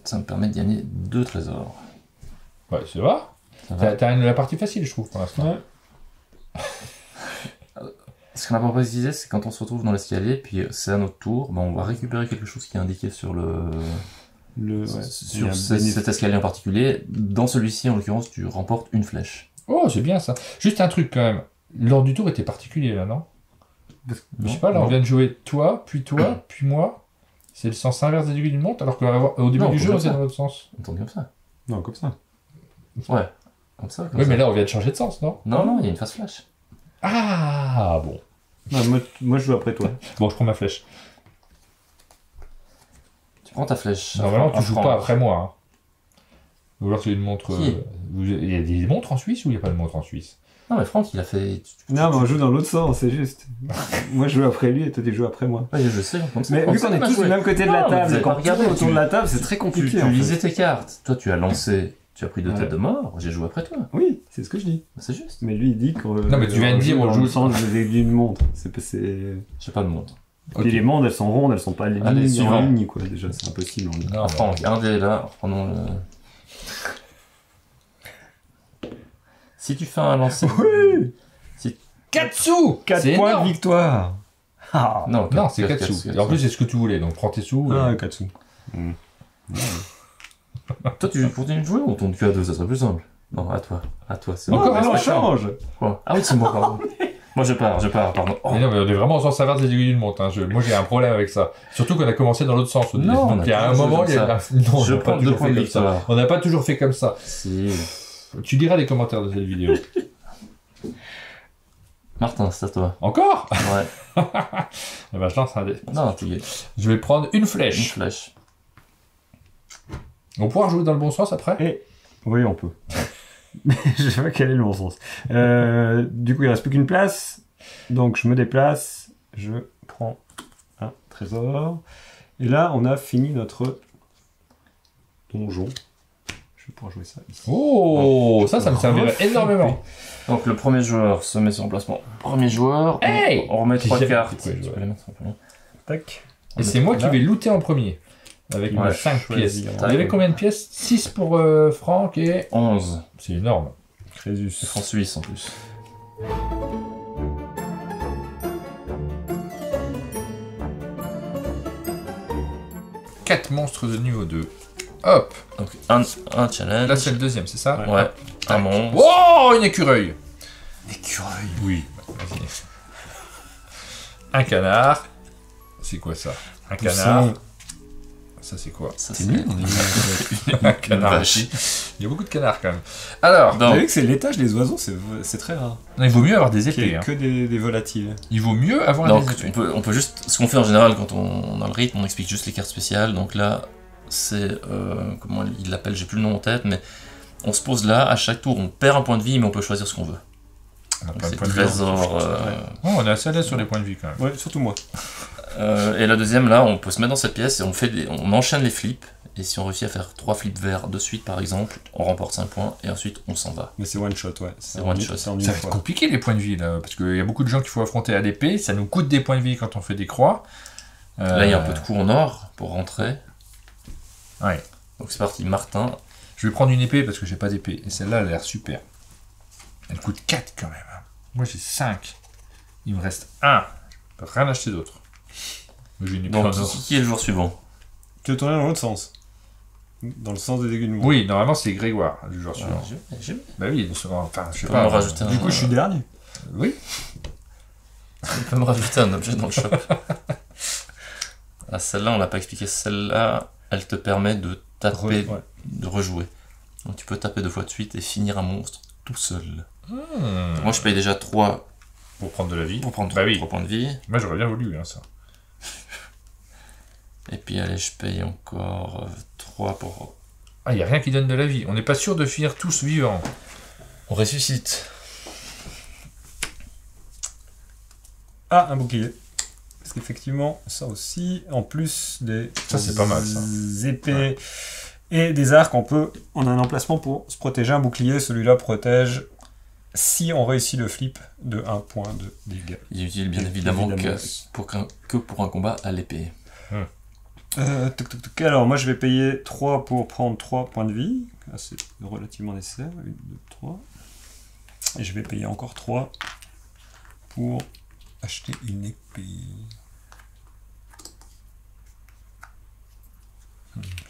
Ça me permet de gagner 2 trésors. Ouais, c'est vrai. Ça va. T'as la partie facile, je trouve, pour l'instant. Ouais. Ce qu'on n'a pas précisé, c'est quand on se retrouve dans l'escalier, puis c'est à notre tour, ben on va récupérer quelque chose qui est indiqué sur Il y a un cet escalier en particulier. Dans celui-ci, en l'occurrence, tu remportes une flèche. Oh, c'est bien ça. Juste un truc quand même. L'ordre du tour était particulier là, non? Je sais pas, là, on vient de jouer toi, puis moi. C'est le sens inverse des aiguilles d'une montre, alors qu'au début Non, du jeu, comme c'est ça. dans l'autre sens. On tourne comme ça. Non, comme ça. Ouais. Comme ça, comme Oui, ça. mais là, on vient de changer de sens, non? Non, non, il y a une phase flash. Ah, bon. Non, moi, je joue après toi. Bon, je prends ma flèche. Tu prends ta flèche. Normalement, tu à joues Franck. pas après moi. Hein. Ou alors c'est une montre... Qui Il y a des montres en Suisse ou il n'y a pas de montre en Suisse? Non, mais Franck, il a fait. Non, mais on joue dans l'autre sens, c'est juste. Moi, je joue après lui et toi, tu joues après moi. Ouais, je sais, comme ça. Mais vu qu'on est tous du même côté de la Non, vous table, avez quand pas on regardé, tourne autour tu- de la table, c'est très compliqué. Tu en fait. lisais tes cartes. Toi, tu as lancé. Tu as pris 2 Ouais. têtes de mort. J'ai joué après toi. Oui, c'est ce que je dis. C'est juste. Mais lui, il dit qu'on. Non, mais tu viens de dire, on dans joue- le sens d'une montre. J'ai pas de montre. Ok. Puis les mondes, elles sont rondes, elles sont pas Allez, lignes en suivant. ligne, quoi. Déjà, c'est impossible. Non, Ah, Franck, un dé là. Reprenons le. Si tu fais un lancer. Oui, 4 sous 4 C'est points énorme. de victoire. Ah, Non, c'est 4 sous. Et en plus, c'est ce que tu voulais, donc prends tes sous. ah 4 sous. Toi, tu continues de jouer ou on tourne que à 2, ça serait plus simple. Non, à toi. À toi, c'est Encore Non, un mais on spectacle. change. Quoi Ah oui, c'est moi, pardon. Moi, je pars, pardon. Oh. Mais non, mais on est vraiment au sens inverse des aiguilles d'une montre. Hein. Moi, j'ai un problème avec ça. Surtout qu'on a commencé dans l'autre sens. Non, on donc a il y a un toujours moment, fait il y a... comme Non, Je on n'a pas prends 2 toujours points fait de comme ça. victoire. On n'a pas toujours fait comme ça. Si. Tu diras les commentaires de cette vidéo. Martin, c'est à toi. Encore Ouais. Eh ben, je lance un dé. Non, tu gagnes. Je vais prendre une Une flèche. flèche. On pourra jouer dans le bon sens après Oui, on peut. Je sais pas quel est le bon sens. Du coup, il reste plus qu'une place. Donc, je me déplace. Je prends un trésor. Et là, on a fini notre donjon. Je vais pouvoir jouer ça ici. Oh, ça me servirait énormément. Donc, le premier joueur se met sur emplacement. Premier joueur. Hey On remet 3 J'ai jamais cartes. fait quoi, Tu peux les mettre en premier. Tac. Et c'est moi qui vais looter en premier. Avec mes Ouais, 5 choisis, pièces. hein. Il y avait combien de pièces? 6 pour Franck et... 11. C'est énorme. Crésus. C'est franc suisse en plus. Quatre monstres de niveau 2. Hop. Donc, un challenge. Là, c'est le deuxième, c'est ça? Ouais. Un monstre. Oh, une écureuil. Écureuil. Oui. Vas-y. Un canard. C'est quoi ça? Un canard. Ça, c'est quoi? Ça, C'est c'est nul. Un canard vache. aussi. Il y a beaucoup de canards quand même. Alors, Vous Donc, avez vu que c'est l'étage des oiseaux, c'est très rare. il vaut mieux avoir des Qu'il y épées. ait Hein. que des volatiles. Il vaut mieux avoir donc des épées. on peut juste. Ce qu'on fait en général quand on a le rythme, on explique juste les cartes spéciales. Donc là, c'est. Comment il l'appelle? J'ai plus le nom en tête, mais on se pose là. À chaque tour, on perd un point de vie, mais on peut choisir ce qu'on veut. On a Donc plein de c'est points de vie. trésor. Oh, on est assez à l'aise sur les points de vie quand même. Ouais, surtout moi. Et la deuxième, là, on peut se mettre dans cette pièce et on enchaîne les flips. Et si on réussit à faire 3 flips verts de suite, par exemple, on remporte 5 points et ensuite on s'en va. Mais c'est one shot, ouais. C'est one shot. C'est en une Ça va être fois. compliqué les points de vie là, parce qu'il y a beaucoup de gens qu'il faut affronter à l'épée, ça nous coûte des points de vie quand on fait des croix. Là, il y a un peu de coups en or pour rentrer. Ouais. Donc c'est parti, Martin. Je vais prendre une épée parce que j'ai pas d'épée, et celle-là elle a l'air super. Elle coûte 4 quand même. Hein. Moi j'ai 5. Il me reste 1. Je peux rien acheter d'autre. Mais j'ai une épée Donc, en or. qui est le joueur suivant? Tu veux tourner dans l'autre sens. Dans le sens des aiguilles de montre. Oui, normalement c'est Grégoire, le joueur suivant. J'ai Bah oui, enfin je sais peux pas. me rajouter Du coup, je suis dernier. Oui. Tu peux me rajouter un objet dans le shop. Ah, celle-là, on l'a pas expliqué. Celle-là, elle te permet de taper, Ouais. de rejouer. Donc tu peux taper 2 fois de suite et finir un monstre tout seul. Hmm. Moi, je paye déjà 3 Pour prendre de la vie. pour prendre Bah oui. 3 points de vie. Moi j'aurais bien voulu hein, ça. Et puis, allez, je paye encore 3 pour... Ah, il n'y a rien qui donne de la vie. On n'est pas sûr de finir tous vivants. On ressuscite. Ah, un bouclier. Parce qu'effectivement, ça aussi, en plus des Ça, c'est pas mal, ça. épées et des arcs, on a un emplacement pour se protéger. Un bouclier, celui-là protège si on réussit le flip de 1 point de dégâts. Il est utile bien évidemment Évidemment. que pour un combat à l'épée. Alors, moi, je vais payer 3 pour prendre 3 points de vie. Ah, c'est relativement nécessaire. 1, 2, 3. Et je vais payer encore 3 pour acheter une épée.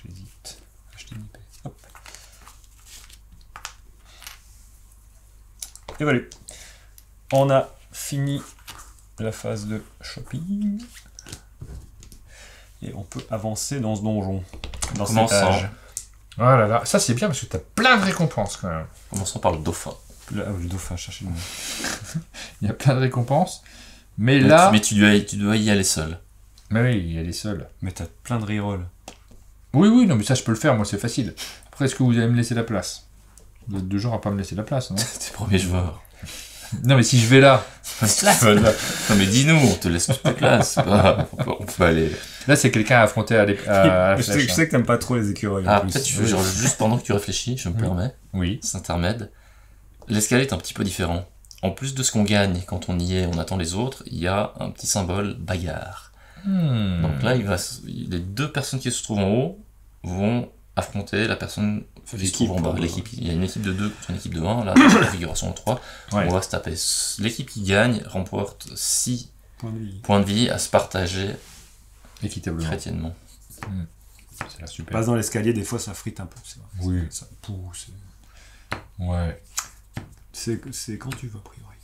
J'hésite. Acheter une épée. Hop. Et voilà. On a fini la phase de shopping. Et on peut avancer dans ce donjon. Dans cet Commençant. étage. Oh là là, ça c'est bien parce que t'as plein de récompenses quand même. Commençons par le dauphin. Le dauphin, cherchez le nom. Il y a plein de récompenses. Mais là... Mais tu dois y aller seul. Mais oui, il y a les seuls. Mais t'as plein de rerolls. Oui, non, mais ça je peux le faire, moi c'est facile. Après, est-ce que vous allez me laisser la place? Vous êtes deux jours à pas me laisser la place, non? T'es premier joueur. Non, mais si je vais là... Non mais dis-nous, on te laisse toute la place. On peut aller. Là, c'est quelqu'un à affronter à la Je flèche. sais que t'aimes pas trop les écureuils. Ah, en plus. peut-être juste pendant que tu réfléchis, je me permets, Oui. cet intermède. L'escalier est un petit peu différent. En plus de ce qu'on gagne quand on y est, on attend les autres, il y a un petit symbole bagarre. Donc là, les deux personnes qui se trouvent en haut vont affronter la personne qui se trouve en bas. L'équipe, il y a une équipe de 2 contre une équipe de 1, là, la configuration en 3. Ouais. On va se taper. L'équipe qui gagne remporte 6 Point de vie. points de vie à se partager Équitablement. chrétiennement. C'est la super. Passe dans l'escalier, des fois ça frite un peu. C'est vrai. Oui. Ça pousse. Ouais. C'est quand tu veux, a priori.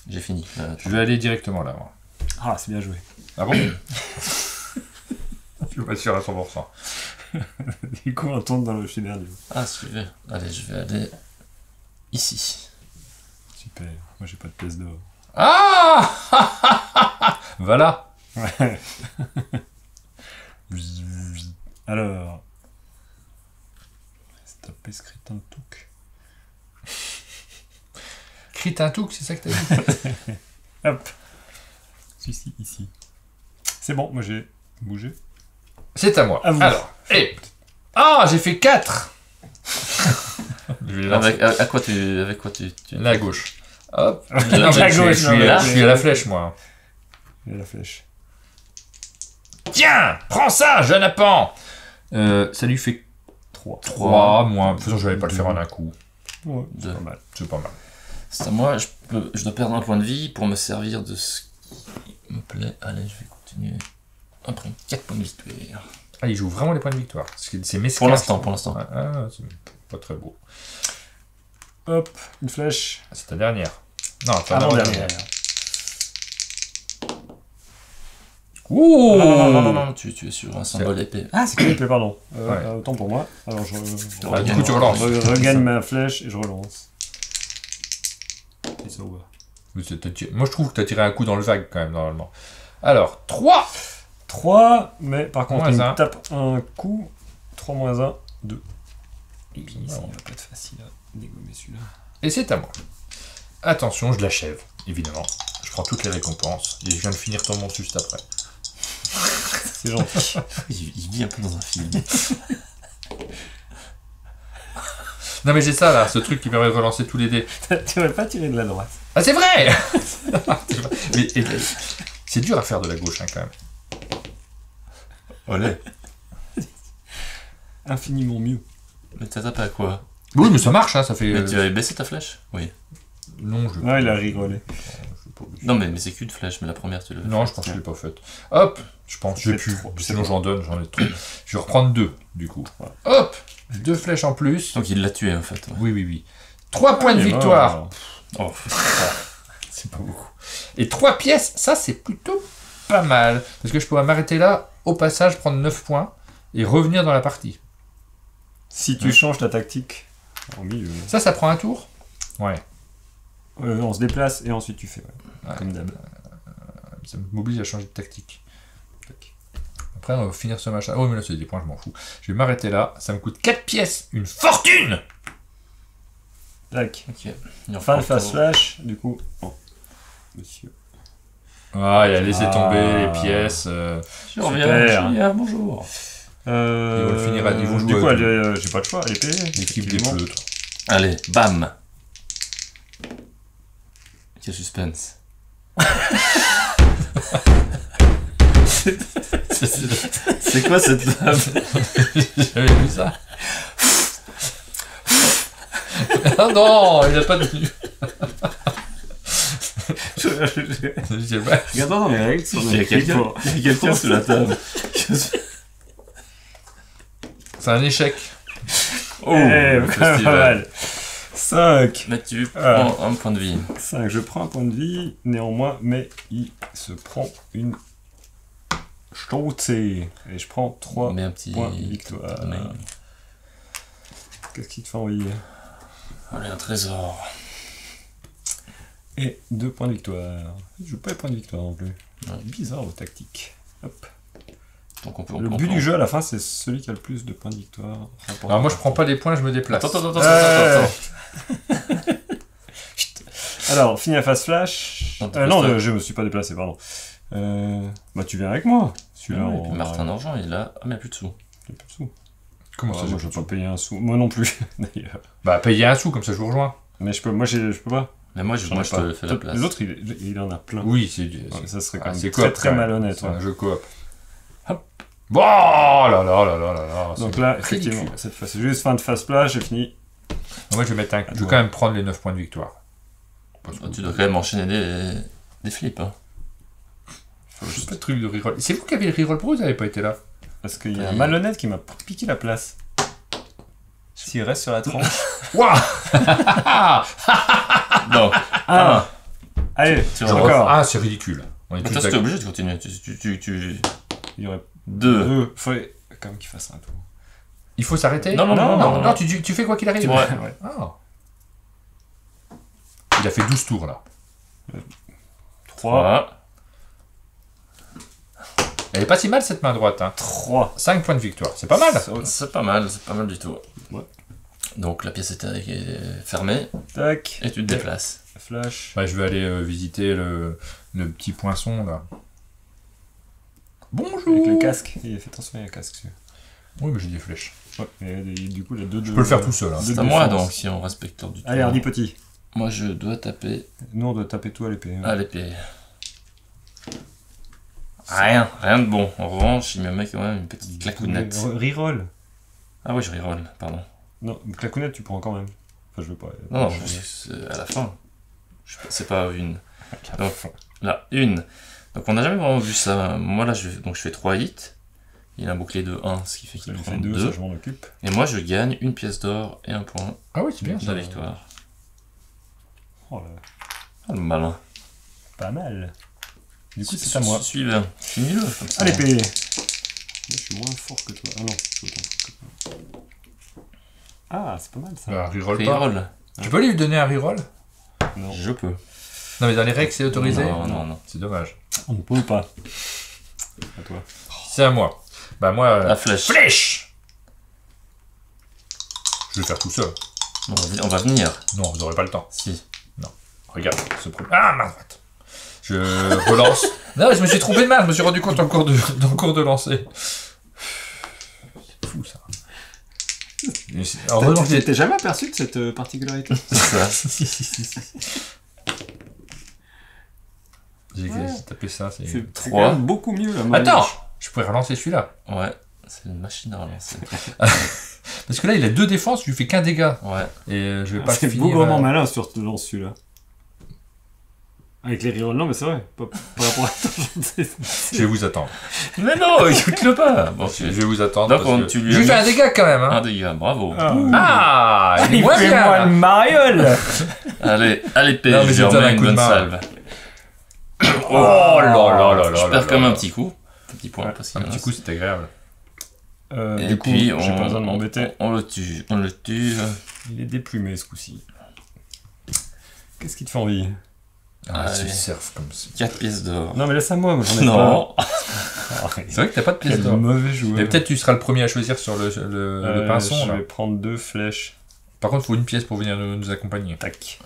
J'ai fini. Je vais aller directement là, moi. Ah, c'est bien joué. Ah bon? Je suis pas sûr à 100%. Du coup, on tourne dans le scénario. Ah, suivez. Allez, je vais aller ici. Super. Moi, j'ai pas de pièce d'or. Ah! Voilà. Ouais. Alors. C'est tapé script un touc. Crit un touc, c'est ça que t'as dit? Hop. Celui-ci, ici. C'est bon, moi j'ai bougé. C'est à moi. À vous. Alors, ah, j'ai fait 4. Je vais lancer. Avec quoi tu... La gauche. Hop. La Non, mais gauche, je non, mais- suis à la flèche, moi. Et la flèche. Tiens, prends ça, jeune appan. Ça lui fait 3. 3, moins. De toute façon, je vais pas le faire en un coup. Ouais, c'est Deux. pas mal. C'est pas mal. C'est à moi, je dois perdre un point de vie pour me servir de ce qui me plaît. Allez, je vais continuer. Après 4 points de victoire. Ah, il joue vraiment les points de victoire. C'est mesquin. Pour l'instant. Ah, c'est pas très beau. Hop, une flèche. C'est ta dernière. Non, pas Avant-dernière. Ouh! Non, tu es sur un symbole épée. Ah, c'est que pardon. Ouais. Autant pour moi. Alors Ah, du coup, tu relances. regagne ma flèche et je relance. Et ça va. Moi, je trouve que t'as tiré un coup dans le vague, quand même, normalement. Alors, 3! 3, mais par contre, Moins il un. me tape un coup. 3 moins 1, 2. Et Wow. ça, il va pas être facile à dégommer celui-là. Et c'est à moi. Attention, je l'achève, évidemment. Je prends toutes les récompenses. Et je viens de finir ton monstre juste après. C'est gentil. Il vit un peu dans un film. Non, mais j'ai ça, là, ce truc qui permet de relancer tous les dés. Tu aurais pas tiré de la droite. Ah, c'est vrai! C'est dur à faire de la gauche, hein, quand même. Olé. Infiniment mieux. Mais t'as tapé à quoi? Oui, mais ça marche, hein, ça fait... Mais tu avais baissé ta flèche? Oui. Non, je... Ouais, il a rigolé. Non, mais c'est qu'une flèche, mais la première, tu l'as Non, je pense que je l'ai pas faite. Hop, je pense, j'ai plus. Sinon j'en donne, j'en ai trop. Je vais reprendre 2, du coup. Hop, 2 flèches en plus. Donc il l'a tué, en fait. Ouais. Oui. 3 points de victoire. Oh. C'est pas beaucoup. Et 3 pièces, ça c'est plutôt pas mal. Parce que je pourrais m'arrêter là, au passage, prendre 9 points et revenir dans la partie. Si tu changes ta tactique au milieu. Ça prend un tour? Ouais. On se déplace et ensuite tu fais. Ouais. Comme d'hab. Ça m'oblige à changer de tactique. Après, on va finir ce machin. Oh, mais là, c'est des points, je m'en fous. Je vais m'arrêter là. Ça me coûte 4 pièces. Une fortune! Tac. Ok. Il en Fin de faut phase encore. flash, du coup. Oh. Monsieur. Ah, il a laissé Ah. tomber les pièces. Je reviens, Super. Julien, bonjour. Ils vont le finir à- ils vont Du jouer coup, à j'ai pas le choix, l'épée. L'équipe des effectivement. pleutres. Allez, bam. Quel suspense. C'est quoi cette dame? J'avais vu ça. Ah non, il a pas de... Je sais pas. Regarde dans les règles, sur Il y a quelqu'un sous la table. C'est un échec. Oh, Eh, le pas festival. mal. 5. Mais tu Ah. prends un point de vie. 5, je prends un point de vie, néanmoins, mais il se prend une Stotze. Et je prends 3 Mais un petit points de victoire. Mais- Qu'est-ce qui te fait envie? Allez, un trésor. Et 2 points de victoire. Je joue pas les points de victoire non plus. Bizarre vos tactiques. Hop. Donc on peut. Le on but peut- du jeu à la fin, c'est celui qui a le plus de points de victoire. Alors moi je prends pas les points, je me déplace. Attends, attends. Alors, fini la phase flash. Non, t'as Non, pas ça. je me suis pas déplacé, pardon. Bah, tu viens avec moi. Celui-là, Ah oui, on- puis Martin d'argent, il a. Ah, mais il n'y a plus de sous. J'ai plus de sous. Comment Ah, ça moi, je vais pas payer un sou. Moi non plus, d'ailleurs. Bah payer un sou, comme ça je vous rejoins. Mais je peux, je peux pas. Mais moi, J'en ai je pas. te fais la place. L'autre, il en a plein. Oui, c'est du... Ouais, ça serait Ah, quand même c'est très coop, très quand même. malhonnête. C'est Ouais. un jeu coop. Hop. Oh là là là là là là. Donc c'est là, ridicule. effectivement, cette fois, c'est juste fin de phase flash, j'ai fini. Moi je vais mettre un... Je vais toi. quand même prendre les 9 points de victoire. Parce que... Tu dois quand même enchaîner des flips. Hein. C'est pas de truc de reroll. C'est vous qui avez le reroll pour vous, vous n'avez pas été là. Parce qu'il y a un malhonnête qui m'a piqué la place. S'il reste sur la tranche. Waouh. Non. Ah Allez, Tu encore. Ah, c'est ridicule. On est tous Attends, t'es d'accord. obligé de continuer. Il y aurait 2. deux. Faudrait quand même qu'il fasse un tour. Il faut s'arrêter. Non, non. Tu fais quoi qu'il arrive. Ouais. Ouais. Ah. Il a fait 12 tours là. 3. Elle est pas si mal cette main droite. Hein. 3. 5 points de victoire, c'est pas mal. C'est pas mal du tout. Ouais. Donc la pièce est fermée Tac. et tu te déplaces. Flash. Ouais, je vais aller visiter le petit poinçon là. Bonjour. Avec le casque. Fais attention, il y a un casque dessus. Oui, mais j'ai des flèches. Ouais. Et du coup, il y a deux. Je peux le faire tout seul. Hein. deux C'est à moi défenses. donc si on respecte l'ordre du tour. Allez, Hardy petit. Moi je dois taper Nous, on doit taper tout à l'épée. à l'épée. Rien de bon. En revanche, il me met quand même une petite clacounette. Reroll. Ah oui, je reroll, pardon. Non, une clacounette, tu prends quand même. Enfin, je veux pas. Non, c'est à la fin. C'est pas une. Donc, là, une. Donc on n'a jamais vraiment vu ça. Moi là, je fais 3 hits. Il a un bouclier de 1, ce qui fait Ça qu'il lui prend fait 2, 2. ça je m'en occupe. Et moi, je gagne une pièce d'or et un point Ah oui, c'est bien de ça. la victoire. Oh là, Ah, le malin. pas mal. Du coup, c'est à moi. Suivez. Finis-le. comme ça. À l'épée. Je suis moins fort que toi. Ah non, je suis autant fort que toi. Ah, c'est pas mal ça. Bah, reroll pas. Reroll. Tu peux lui donner un reroll? Non, Je peux. Non, mais dans les règles, c'est autorisé. Non. C'est dommage. on ne peut pas. À toi. C'est à moi. Bah moi. La flèche. Flèche. Je vais le faire tout seul. On va venir. Non, vous n'aurez pas le temps. Si. Regarde, ce problème. Ah, ma droite. Je relance. Non, je me suis trompé de main, je me suis rendu compte en cours de lancer. C'est fou ça. Heureusement que j'ai T'es jamais aperçu de cette particularité? C'est ça. j'ai tapé ça. C'est... C'est Trois. quand même beaucoup mieux la manche. Attends, je pourrais relancer celui-là. Ouais. C'est une machine à relancer. Parce que là, il a 2 défenses, je lui fais qu'un dégât. Ouais. Et je vais pas C'est finir. bougrement malin surtout dans celui-là. Avec les rerolls, non mais c'est vrai. Par rapport à Je vais vous attendre. Mais non, écoute-le pas. Bon, Je vais vous attendre. Donc, parce que... tu lui Je as lui fais mis- un dégât quand même. Hein. Un dégât, bravo. Ah, il est moins bien. Fais-moi là. le mariole. Allez, à l'épée, Non, mais je je lui donne un remets une coup de bonne main. salve. Oh là là là là. Je là perds là quand même là. un petit coup. Un petit point, parce qu'il Un y en a. petit coup, c'est agréable. Et Du coup, puis, j'ai pas besoin de m'embêter. on le tue. On le tue. Il est déplumé ce coup-ci. Qu'est-ce qui te fait envie? Ah, Allez. c'est surf comme ça. 4 pièces d'or. Non mais laisse à moi j'en ai Non. pas. C'est vrai que t'as pas de pièce Quel d'or. mauvais joueur. Mais peut-être tu seras le premier à choisir sur le pinçon Je là. vais prendre 2 flèches. Par contre, il faut une pièce pour venir nous accompagner. Tac.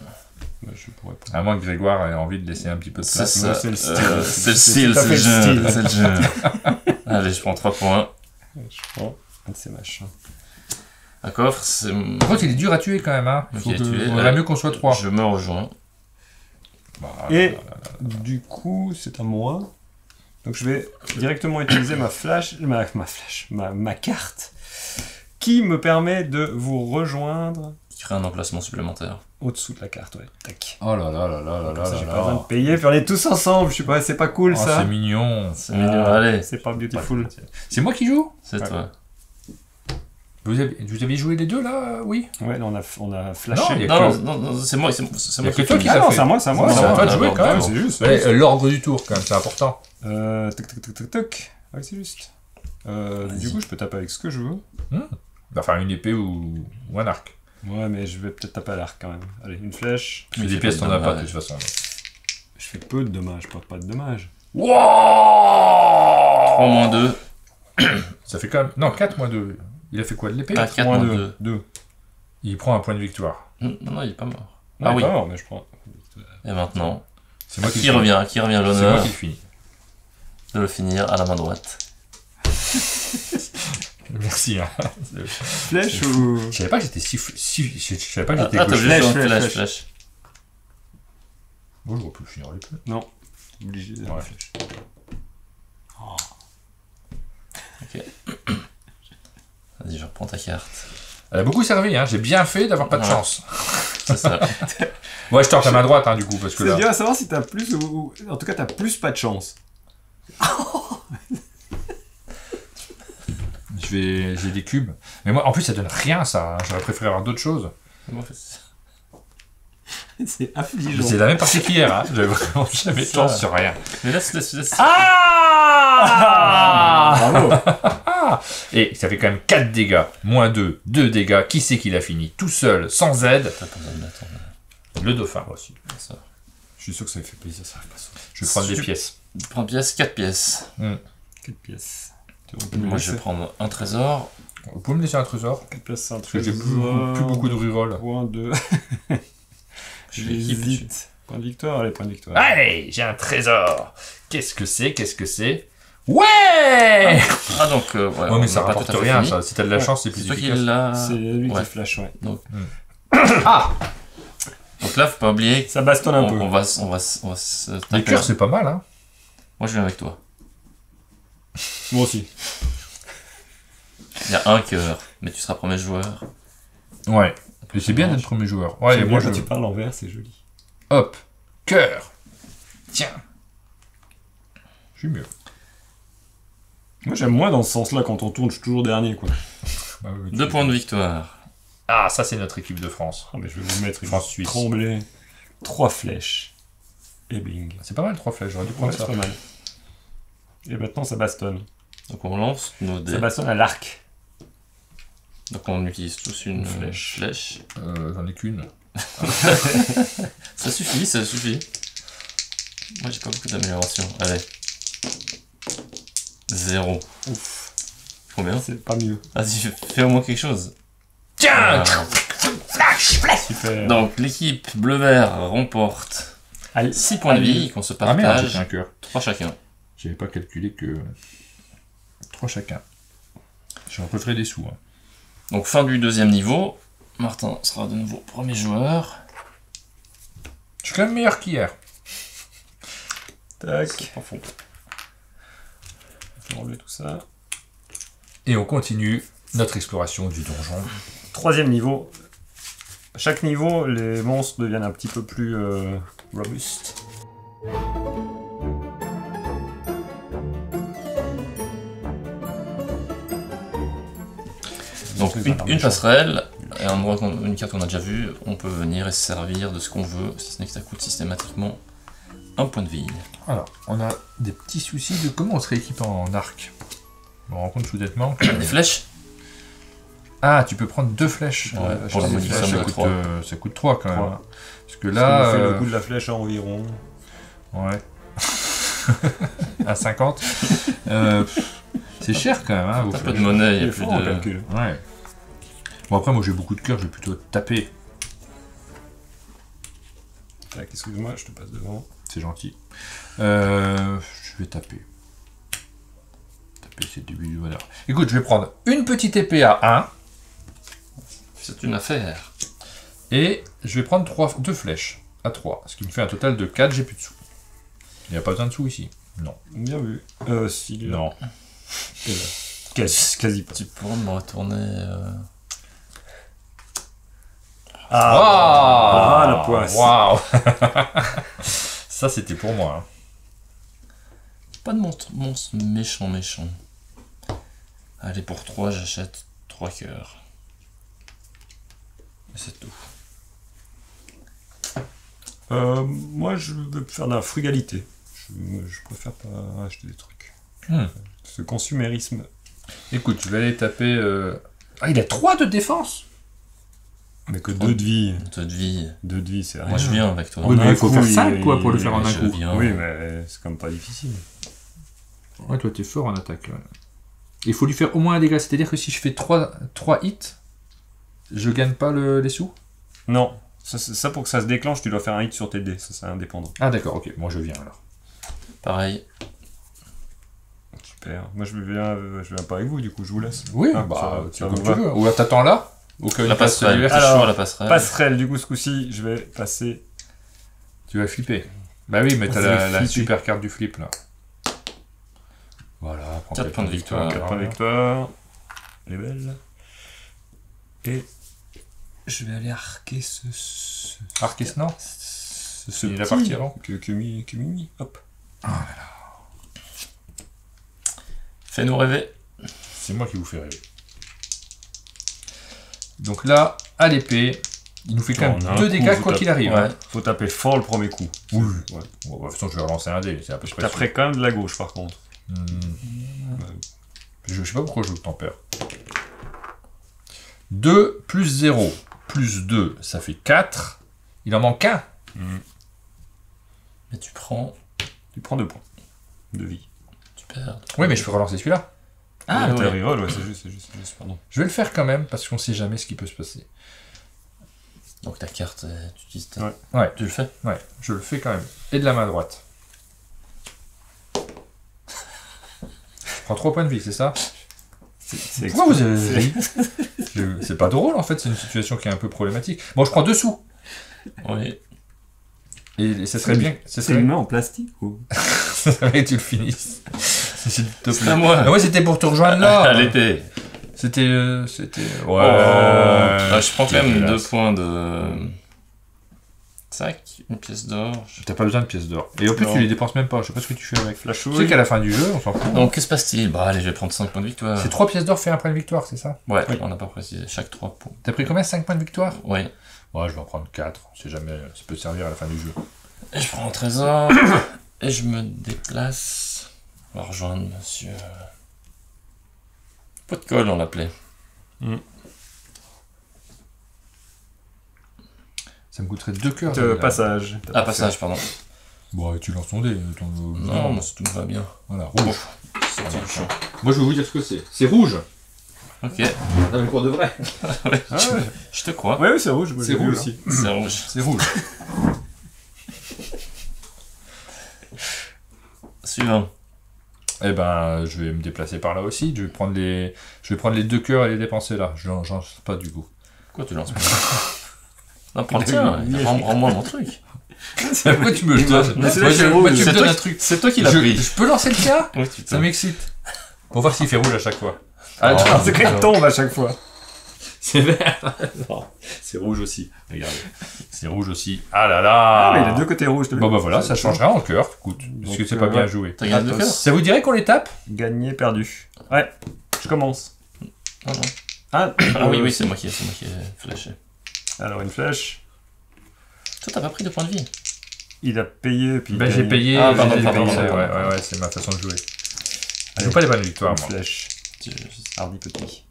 Bah, je pourrais pas. À moins que Grégoire ait envie de laisser un petit peu de C'est place. ça. Ouais, c'est le style. C'est le style, tout à c'est fait le le jeu. style. C'est le jeu. Allez, je prends 3 points. Je prends un de ces machins. Un coffre, c'est. Par contre, il est dur à tuer quand même. Hein. Ok, Faut que... tuer. Il vaudrait mieux qu'on soit 3. Je me rejoins. Et du coup, c'est à moi. Donc je vais directement utiliser ma carte qui me permet de vous rejoindre Qui crée un emplacement supplémentaire. au-dessous de la carte. Ouais. Tac. Oh là là là là là Comme là ça, là j'ai là. pas besoin de payer, puis on est tous ensemble. Je sais pas, c'est pas cool Oh, ça. c'est mignon. C'est mignon, allez. C'est pas beautiful. C'est moi qui joue? C'est Ouais. toi. Vous avez joué les deux là? Oui. Ouais, on a flashé. Non, il y a Non, que- non, non, c'est moi, c'est Il y moi a que qui toi fais. qui Ah l'as non, fait. c'est à moi, c'est à moi. C'est c'est à toi de Ah, jouer bon, quand même. c'est juste. Ouais, l'ordre du tour quand même, c'est important. Toc, toc, toc, toc, toc. Ouais, c'est juste. Du coup, je peux taper avec ce que je veux. Enfin, une épée ou un arc. Ouais, mais je vais peut-être taper à l'arc quand même. Allez, une flèche. Parce que Mais des c'est pièces, pas t'en de as pas de dommage. toute façon. Je fais peu de dommages, pas de dommages. Wouah 3 moins 2. Ça fait quand même. Non, 4 moins 2. Il a fait quoi de l'épée? Ah, 4 moins moins 2. 2. Il prend un point de victoire. Non, non, il est pas mort. Non, Ah oui. non, mais je prends. Et maintenant, C'est moi qui qui le finis. revient à qui revient C'est moi l'honneur qui le finis. de le finir à la main droite. Merci. Hein. Flèche ou. Je savais pas que j'étais je savais pas que j'étais Ah, t'as gaucher. oublié de faire Flèche, une flèche, flèche. Bon, je peux finir l'épée. Non. Obligé de Ouais. flèche. Vas-y, je reprends ta carte. Elle a beaucoup servi, hein. J'ai bien fait d'avoir pas de Ouais. chance. C'est ça. Ouais, je tente à main droite, hein, du coup, parce que C'est là. bien à savoir si t'as plus ou. En tout cas, t'as plus pas de chance. J'ai des cubes. Mais moi, en plus, ça donne rien, ça. Hein. J'aurais préféré avoir d'autres choses. C'est affligeant. C'est la même partie qu'hier, hein. J'avais vraiment jamais de Ça. chance sur rien. Mais laisse. Ah Bravo. Et ça fait quand même 4 dégâts. Moins 2, 2 dégâts. Qui c'est qui l'a fini? Tout seul, sans aide. T'as pas besoin de m'attendre. Le dauphin, moi aussi. Ça. Je suis sûr que ça fait plaisir, ça arrive pas souvent. Je vais prendre des Super. pièces. Je prends pièce, 4 pièces. 4 pièces. Moi, je vais prendre un trésor. Vous pouvez me laisser un trésor? 4 pièces, c'est un Parce que truc. j'ai plus beaucoup de reroll. Point 2. Je vais équipe dessus. J'hésite. Point de victoire, allez, point de victoire. Allez, j'ai un trésor. Qu'est-ce que c'est? Ouais! Ah, donc, ouais, Ouais, on mais ça n'a pas rapporte tout à fait rien, fini. ça. Si t'as de la chance, c'est plus C'est toi qui efficace. l'as. C'est lui ouais. qui flash, ouais. Donc Ah! là, faut pas oublier. Ça bastonne un peu. On va se Les taper. cœurs, c'est pas mal, hein. Moi, je viens avec toi. Moi aussi. Il y a un cœur, mais tu seras premier joueur. Ouais. Et c'est bien d'être premier joueur. Ouais, et J'aime moi, bien je... quand tu parles en vert, c'est joli. Hop. Cœur. Tiens. Je suis mieux. Moi, j'aime moins dans ce sens-là, quand on tourne, je suis toujours dernier, quoi. 2 points de victoire. Ah, ça, c'est notre équipe de France. Ah, mais je vais vous mettre une France-Suisse. tremblée. 3 flèches. Et bing. C'est pas mal, 3 flèches. J'aurais dû Ouais, prendre c'est ça. pas mal. Et maintenant, ça bastonne. Donc on lance nos dés. Ça bastonne à l'arc. Donc on utilise tous une flèche. flèche. J'en ai qu'une. Ça suffit, ça suffit. Moi j'ai pas beaucoup d'amélioration. Allez. 0. Ouf. Combien? C'est pas mieux. Vas-y, fais au moins quelque chose. Tiens! Super. Donc l'équipe bleu-vert remporte Allez. 6 points de Allez. vie qu'on se Ah merde, j'ai partage. fait un cœur. 3 chacun. J'avais pas calculé que... 3 chacun. J'en referai des sous. Hein. Donc fin du deuxième niveau. Martin sera de nouveau premier joueur. Je suis quand même meilleur qu'hier. Tac. Pas faux. Je vais enlever tout ça. Et on continue notre exploration du donjon. 3e niveau. À chaque niveau, les monstres deviennent un petit peu plus robustes. Donc une passerelle et un endroit une carte qu'on a déjà vue, on peut venir et se servir de ce qu'on veut, si ce n'est que ça coûte systématiquement un point de vie. Alors, on a des petits soucis de comment on se rééquipe en arc. On rend compte soudainement que... Des flèches. Ah, tu peux prendre 2 flèches. Ouais, Acheter pour la des modification flèches, de ça coûte, 3. ça coûte 3 quand même. 3. Hein. Parce que Ça là... nous fait le coût de la flèche à environ. Ouais. À 50. C'est cher quand même. Hein, vos T'as peu flèches. de monnaie, il Il y est a plus fort en de... calcul. Ouais. Bon, après, moi j'ai beaucoup de cœur, je vais plutôt taper. Tac, excuse-moi, je te passe devant. C'est gentil. Je vais taper. Taper, c'est le début du bonheur. Écoute, je vais prendre une petite épée à 1. C'est une affaire. Et je vais prendre 2 flèches à 3. Ce qui me fait un total de 4, j'ai plus de sous. Il n'y a pas besoin de sous ici. Non. Bien vu. Si, Non. Quasi pas. Tu pourrais me retourner... Ah, la poisse. Waouh. Ça, c'était pour moi. Hein. Pas de monstre méchant. Allez, pour 3, j'achète 3 cœurs. Et c'est tout. Moi, je veux faire de la frugalité. Je préfère pas acheter des trucs. Ce consumérisme. Écoute, je vais aller taper... Ah, il a 3 de défense. Mais que 2 de vie. 2 de vie. 2 de vie, c'est rien. Moi, je viens avec toi. Oui, mais un il faut coup, faire 5 quoi pour le faire en un Je coup. viens. Oui, mais c'est quand même pas difficile. Ouais, toi, t'es fort en attaque. Ouais. Il faut lui faire au moins un dégât. C'est-à-dire que si je fais 3 hits, je gagne pas les sous. Non. Ça, pour que ça se déclenche, tu dois faire un hit sur tes dés. Ça, c'est indépendant. Ah, d'accord, ok. Moi, je viens alors. Pareil. Super. Moi, je viens pas avec vous, du coup, je vous laisse. Oui, Ah, bah, ça comme vous tu va. veux. Ou alors, t'attends là. Au cas où La il passe passerelle. l'hiver, Je suis Alors, chaud à la passerelle. Passerelle, du coup, ce coup-ci, je vais passer. tu vas flipper. Bah oui, mais t'as Ça va la flipper. super carte du flip là. Voilà, prends 4 tes points de victoire. 4 points de victoire. Elle est belle. Et je vais aller arquer ce Arquis, non ce Il est la petit partie avant. que Mimi. Hop. Fais-nous rêver. C'est moi qui vous fais rêver. Donc là, à l'épée, il nous fait quand On a même un 2 coup, dégâts vous quoi tapez. qu'il arrive. Ouais. hein. Faut taper fort le premier coup. Oui. Ouais. Bon, bah, de toute façon, je vais relancer un dé, c'est à peu près Taperai quand même de la gauche, par contre. sûr. Je sais pas pourquoi je joue le tempère. 2 plus 0 plus 2, ça fait 4. Il en manque 1. Mais tu prends... Tu prends 2 points de vie. Tu perds. Oui, mais je peux relancer celui-là. Ah, t'as ouais. reroll, ouais, c'est juste, pardon. Je vais le faire quand même, parce qu'on sait jamais ce qui peut se passer. Donc ta carte, tu utilises ta... Ouais. Ouais. Tu le fais. Ouais, je le fais quand même. Et de la main droite. Je prends 3 points de vie, c'est ça? C'est Pourquoi vous avez ri? C'est pas drôle en fait, c'est une situation qui est un peu problématique. Bon, je prends 2 sous. Oui. Et ça serait bien. Ça C'est serait une main en plastique ou ça serait bien que tu le finisses. S'il te C'est plaît. à moi. Ah ouais, c'était pour te rejoindre là. À l'été. C'était. Ouais. Oh. Ah, je prends quand même 2 dégueulasse. points de... Sac, une pièce d'or. T'as pas besoin de pièces d'or. Et en plus, Non. tu les dépenses même pas. Je sais pas ce que tu fais avec. flash Tu sais qu'à la fin du jeu, on s'en fout. Donc que se passe-t-il? Bah allez, je vais prendre 5 points de victoire. C'est 3 pièces d'or fait un point de victoire, c'est ça? Ouais, Oui. on n'a pas précisé. Chaque 3 points. T'as pris combien? 5 points de victoire? Ouais. Ouais, je vais en prendre 4. On sait jamais, ça peut servir à la fin du jeu. Et je prends un trésor. Et je me déplace. On va rejoindre monsieur... Pot de colle, on l'appelait. Ça me coûterait 2 cœurs. là. passage. Ah, passage, pardon. Bon, tu lances ton dé. Non, mais tout va bien. Voilà, rouge. C'est un champ. Moi, je vais vous dire ce que c'est. C'est rouge. Ok, Non, mais pour de vrai. Ah ouais. je te crois. Ouais, oui, c'est rouge. C'est rouge, aussi. C'est rouge. C'est rouge. Suivant. Eh ben, je vais me déplacer par là aussi. Je vais prendre les 2 cœurs et les dépenser là. Je n'en sais pas du coup. Pourquoi tu lances pas? Non, prends le tien. Rends-moi mon truc. Pourquoi tu me le donnes? Mais c'est Moi, là que tu c'est me rouge. donnes un truc. C'est toi qui l'as Je pris. peux lancer le tien? Oui, tu Ça peux. m'excite. Pour voir s'il fait rouge à chaque fois. Ah, Attends, C'est qu'il tombe à chaque fois. c'est vert. Non, c'est rouge aussi. Regardez. C'est rouge aussi. Ah là là. Ah, mais il a 2 côtés rouges. Bon bah voilà, ça changera en cœur. Écoute, parce Donc, que c'est pas bien ouais. joué. T'as gagné 2 Athos. cœurs? Ça vous dirait qu'on les tape? Gagné, perdu. Ouais, je commence. Ah non. Ah, Ah oui, c'est moi qui ai flashé. Alors, une flèche. Toi, t'as pas pris de points de vie. Il a payé, puis. Ben il j'ai gagne. payé. Ah, pardon, j'ai pardon, payé, pardon. ouais, c'est ma façon de jouer. Je Allez. joue pas les bonnes victoires, Une moi. flèche. Hardy petit.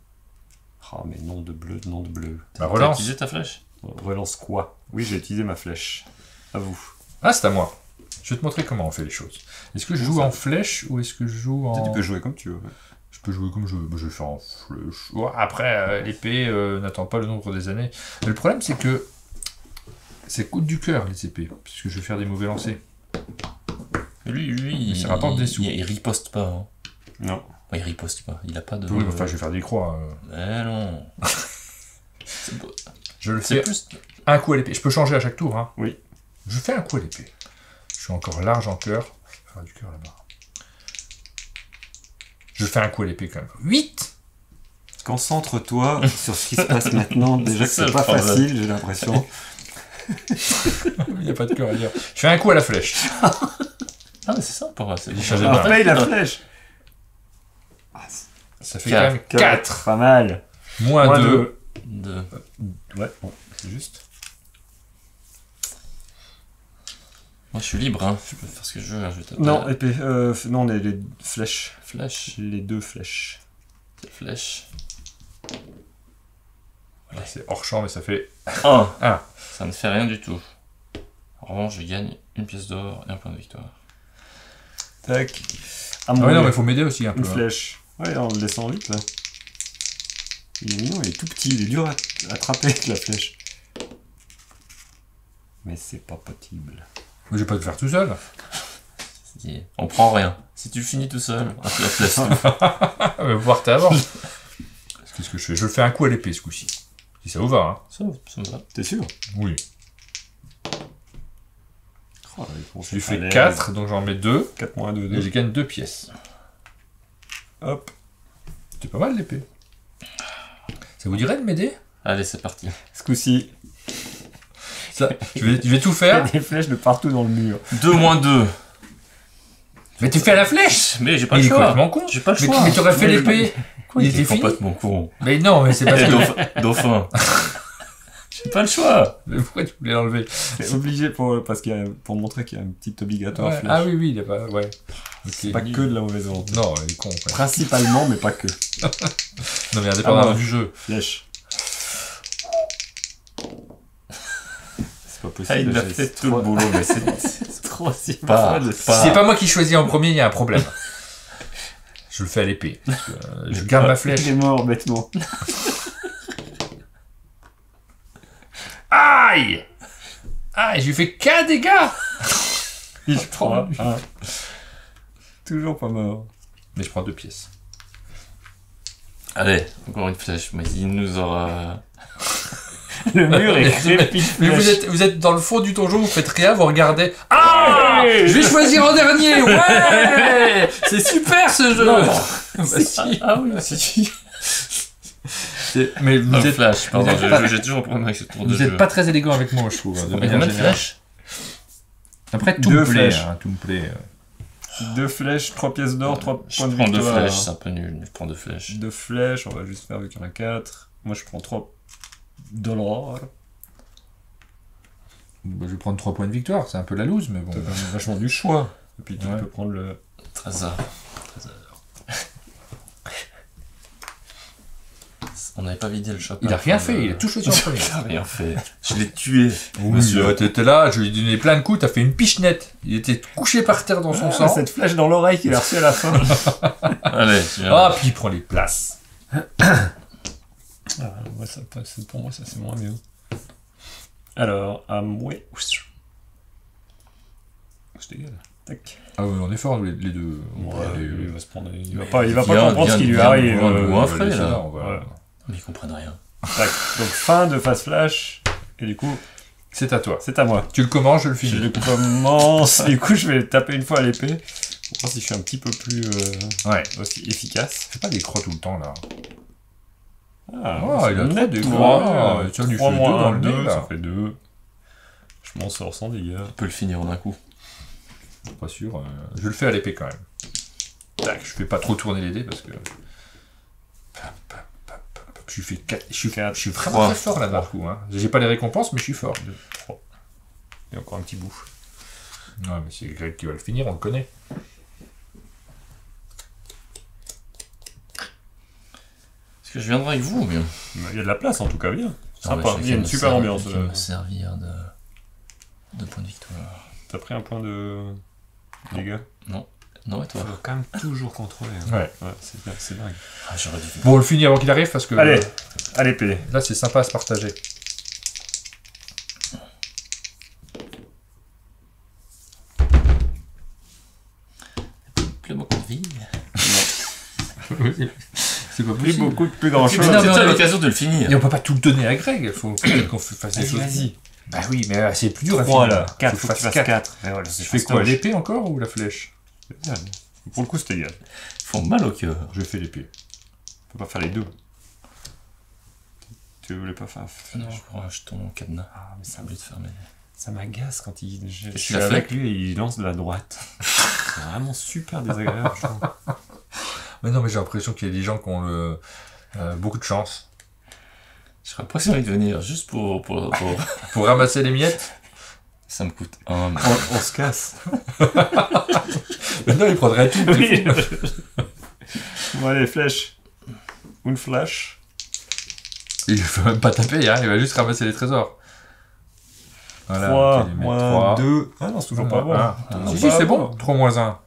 Oh, mais nom de bleu. Bah T'as relance. utilisé ta flèche? Relance quoi? Oui, j'ai utilisé ma flèche. À vous. Ah, c'est à moi. Je vais te montrer comment on fait les choses. Est-ce que je joue en flèche ou est-ce que je joue en... Tu peux jouer comme tu veux. Je peux jouer comme je veux. Je vais faire en flèche. Ouais, après, l'épée n'attend pas le nombre des années. Mais le problème, c'est que ça coûte du cœur, les épées. Puisque je vais faire des mauvais lancers. Lui, ça rapporte des sous. Il riposte pas. Hein. Non. Enfin, il riposte pas. Il a pas de. Oui, enfin, je vais faire des croix. Mais non. C'est beau. Je le C'est fais plus. un coup à l'épée. Je peux changer à chaque tour. Hein. Oui. Je fais un coup à l'épée. Je suis encore large en cœur. Je vais faire du cœur là-bas. Je fais un coup à l'épée quand même. 8. Concentre-toi sur ce qui se passe maintenant. Déjà que C'est ça, c'est pas le problème. facile, j'ai l'impression. Il n'y a pas de cœur à dire. Je fais un coup à la flèche. Ah, mais c'est ça pour moi. J'ai changé de Alors, main. paye la flèche. Ça fait Quatre. quand même 4. Pas mal. Moins 2. De... Ouais, bon, c'est juste. Moi, je suis libre, hein. Je peux faire ce que je veux. Hein. Je vais taper Non, la épée. Non, les flèches. flèche. Les 2 flèches. C'est flèche. C'est hors champ, mais ça fait 1. un. Ça ne fait rien du tout. En revanche, je gagne une pièce d'or et un point de victoire. Tac. Ah, Ah mon oui, non, Dieu. mais il faut m'aider aussi un peu. Une hein. flèche. Ouais, on le descend vite là. Il est mignon, il est tout petit, il est dur à attraper avec la flèche. Mais c'est pas possible. Mais je vais pas le faire tout seul. On prend rien. Si tu finis tout seul, on te la laisse. Ah, mais voir t'es avant. Qu'est-ce que je fais? Je le fais un coup à l'épée ce coup-ci. Si ça vous va, hein. Ça me va. T'es sûr? Oui. Oh, là, Je lui fais 4, donc j'en mets 2. 4 moins 2, Et 2. je gagne 2 pièces. Hop. C'est pas mal l'épée. Ça vous dirait de m'aider? Allez, c'est parti. Ce coup-ci, Ça, je vais tout il y a faire. des flèches de partout dans le mur. 2 moins 2. Mais tu fais à la flèche! Mais j'ai pas Il le est choix. complètement con. J'ai pas le Mais, choix. mais t'aurais fait Mais- l'épée. Quoi, il il était est fini. complètement con. Mais non, mais c'est parce Eh, que. dauphin. J'ai pas le choix. Mais pourquoi tu voulais l'enlever? C'est obligé parce qu'il y a, pour montrer qu'il y a une petite obligatoire Ouais. flèche. Ah oui, oui, il a pas. Ouais. Ok. Pas que de la mauvaise volonté. Non, il est con. Ouais. Principalement, mais pas que. Non, mais indépendamment Ah, du jeu. Flèche. C'est pas possible. Ah, il a j'ai- fait c'est tout le trop- boulot, mais c'est trop si pas. Si c'est pas moi qui choisis en premier, il y a un problème. Je le fais à l'épée. parce que, je garde ma flèche. Il est mort bêtement. Aïe! Aïe, je lui fais 4 dégâts! Il prend un. Toujours pas mort. Mais je prends 2 pièces. Allez, encore une flèche, mais il nous aura. Le mur est crépi de Mais flèches. vous êtes dans le fond du donjon, vous faites rien, vous regardez. Ah! Je vais choisir en dernier! Ouais! C'est super ce jeu! Non. Bah si. Ah oui, si. Mais vous êtes, flash, pardon, vous êtes pas- j'ai toujours un problème avec ce tour de vous jeu. êtes pas très élégant avec moi, je trouve. De Mais manière combien de générale. flèches? Après, tout Deux me plaît. flèches. Hein, tout me plaît. 2 flèches, 3 pièces d'or, 3 Je points de prends 2 victoire. flèches, c'est un peu nul, mais je prends 2 flèches. 2 flèches, on va juste faire vu qu'il y en a 4. Moi je prends 3 dollars. Bah, je vais prendre 3 points de victoire, c'est un peu la loose, mais bon. T'as quand même vachement du choix. Et puis tu Ouais. peux prendre le. Trésor. On n'avait pas vidé le shop. Il a rien fait, il a tout choisi en premier. Il a rien fait. Je l'ai tué. Oui, Monsieur. t'étais là, je lui ai donné plein de coups, t'as fait une pichenette. Il était couché par terre dans son sang. cette flèche dans l'oreille qu'il a reçue à la fin. Allez, Ah, puis il prend les places. Ouais, ça passe, pour moi ça c'est moins mieux. Alors, à moi. C'est égal. Tac. Ah oui, on est fort les deux. Ouais, Allez, lui, il va se prendre. Il va Ouais, pas viens, comprendre ce qui lui viens, arrive. viens, euh, viens, on va frais, laisser là. on va- Ouais. Mais ils comprennent rien. Tac. Donc fin de phase flash. Et du coup, C'est à toi. c'est à moi. Tu le commences, je le Je finis. le commence. Du coup, je vais taper une fois à l'épée. Pour voir si je suis un petit peu plus Ouais. aussi efficace. Fais pas des croix tout le temps là. Ah, Ah, il a net, trop de toi. croix. Tu lui fais 3 deux moins dans le 2, nez, là. ça fait 2. Je m'en sors sans dégâts. On peut le finir en un coup. Pas sûr. Je le fais à l'épée quand même. Tac, je fais pas trop tourner les dés parce que. Je lui fais 4. Je suis vraiment Trois. très fort là d'un coup. Hein. J'ai pas les récompenses, mais je suis fort. 2, 3. Et encore un petit bout. Ouais, mais c'est Greg qui va le finir, on le connaît. Est-ce que je viendrai avec vous, bien? Il y a de la place en tout cas, bien. Ah ouais, Sympa. Il y a une super ambiance. Je vais me servir de points de victoire. T'as pris un point de dégâts. Non, et toi? Faut quand même toujours contrôler. Ouais. C'est dingue. Ah, j'aurais dû. Bon, on le finit avant qu'il arrive parce que Allez, allez, PD. là c'est sympa à se partager. Plus beaucoup de vie. C'est pas Plus beaucoup, plus grand C'est chose. non, peut-être mais- l'occasion de le finir. Et on peut pas tout le donner à Greg, il faut peut-être qu'on fasse des choses. Vas-y. Bah oui, mais c'est plus dur à 3 finir. là. 4, Faut faut que tu fasses 4. 4. Je fais quoi, l'épée encore ou la flèche? Pour le coup, c'était égal. Ils font mal au cœur. Je fais l'épée. On peut pas faire les deux. Tu voulais pas faire. Non, je prends un jeton cadenas. Ah, mais Ça a oublié de fermer. ça m'agace quand je que suis ça avec fait lui et il lance de la droite. C'est vraiment super désagréable, je trouve. Mais non, mais j'ai l'impression qu'il y a des gens qui ont beaucoup de chance. Je serais impressionné de venir juste pour... Pour ramasser les miettes. Ça me coûte un... On se casse. Maintenant, il prendrait tout. Oui. Bon, allez, flèche. Une flash. Il va même pas taper, hein, il va juste ramasser les trésors. Voilà, 3, ok, les mettre moins 3. 2. Ah non, c'est toujours pas bon. Si, si, c'est bon. 3 moins 1.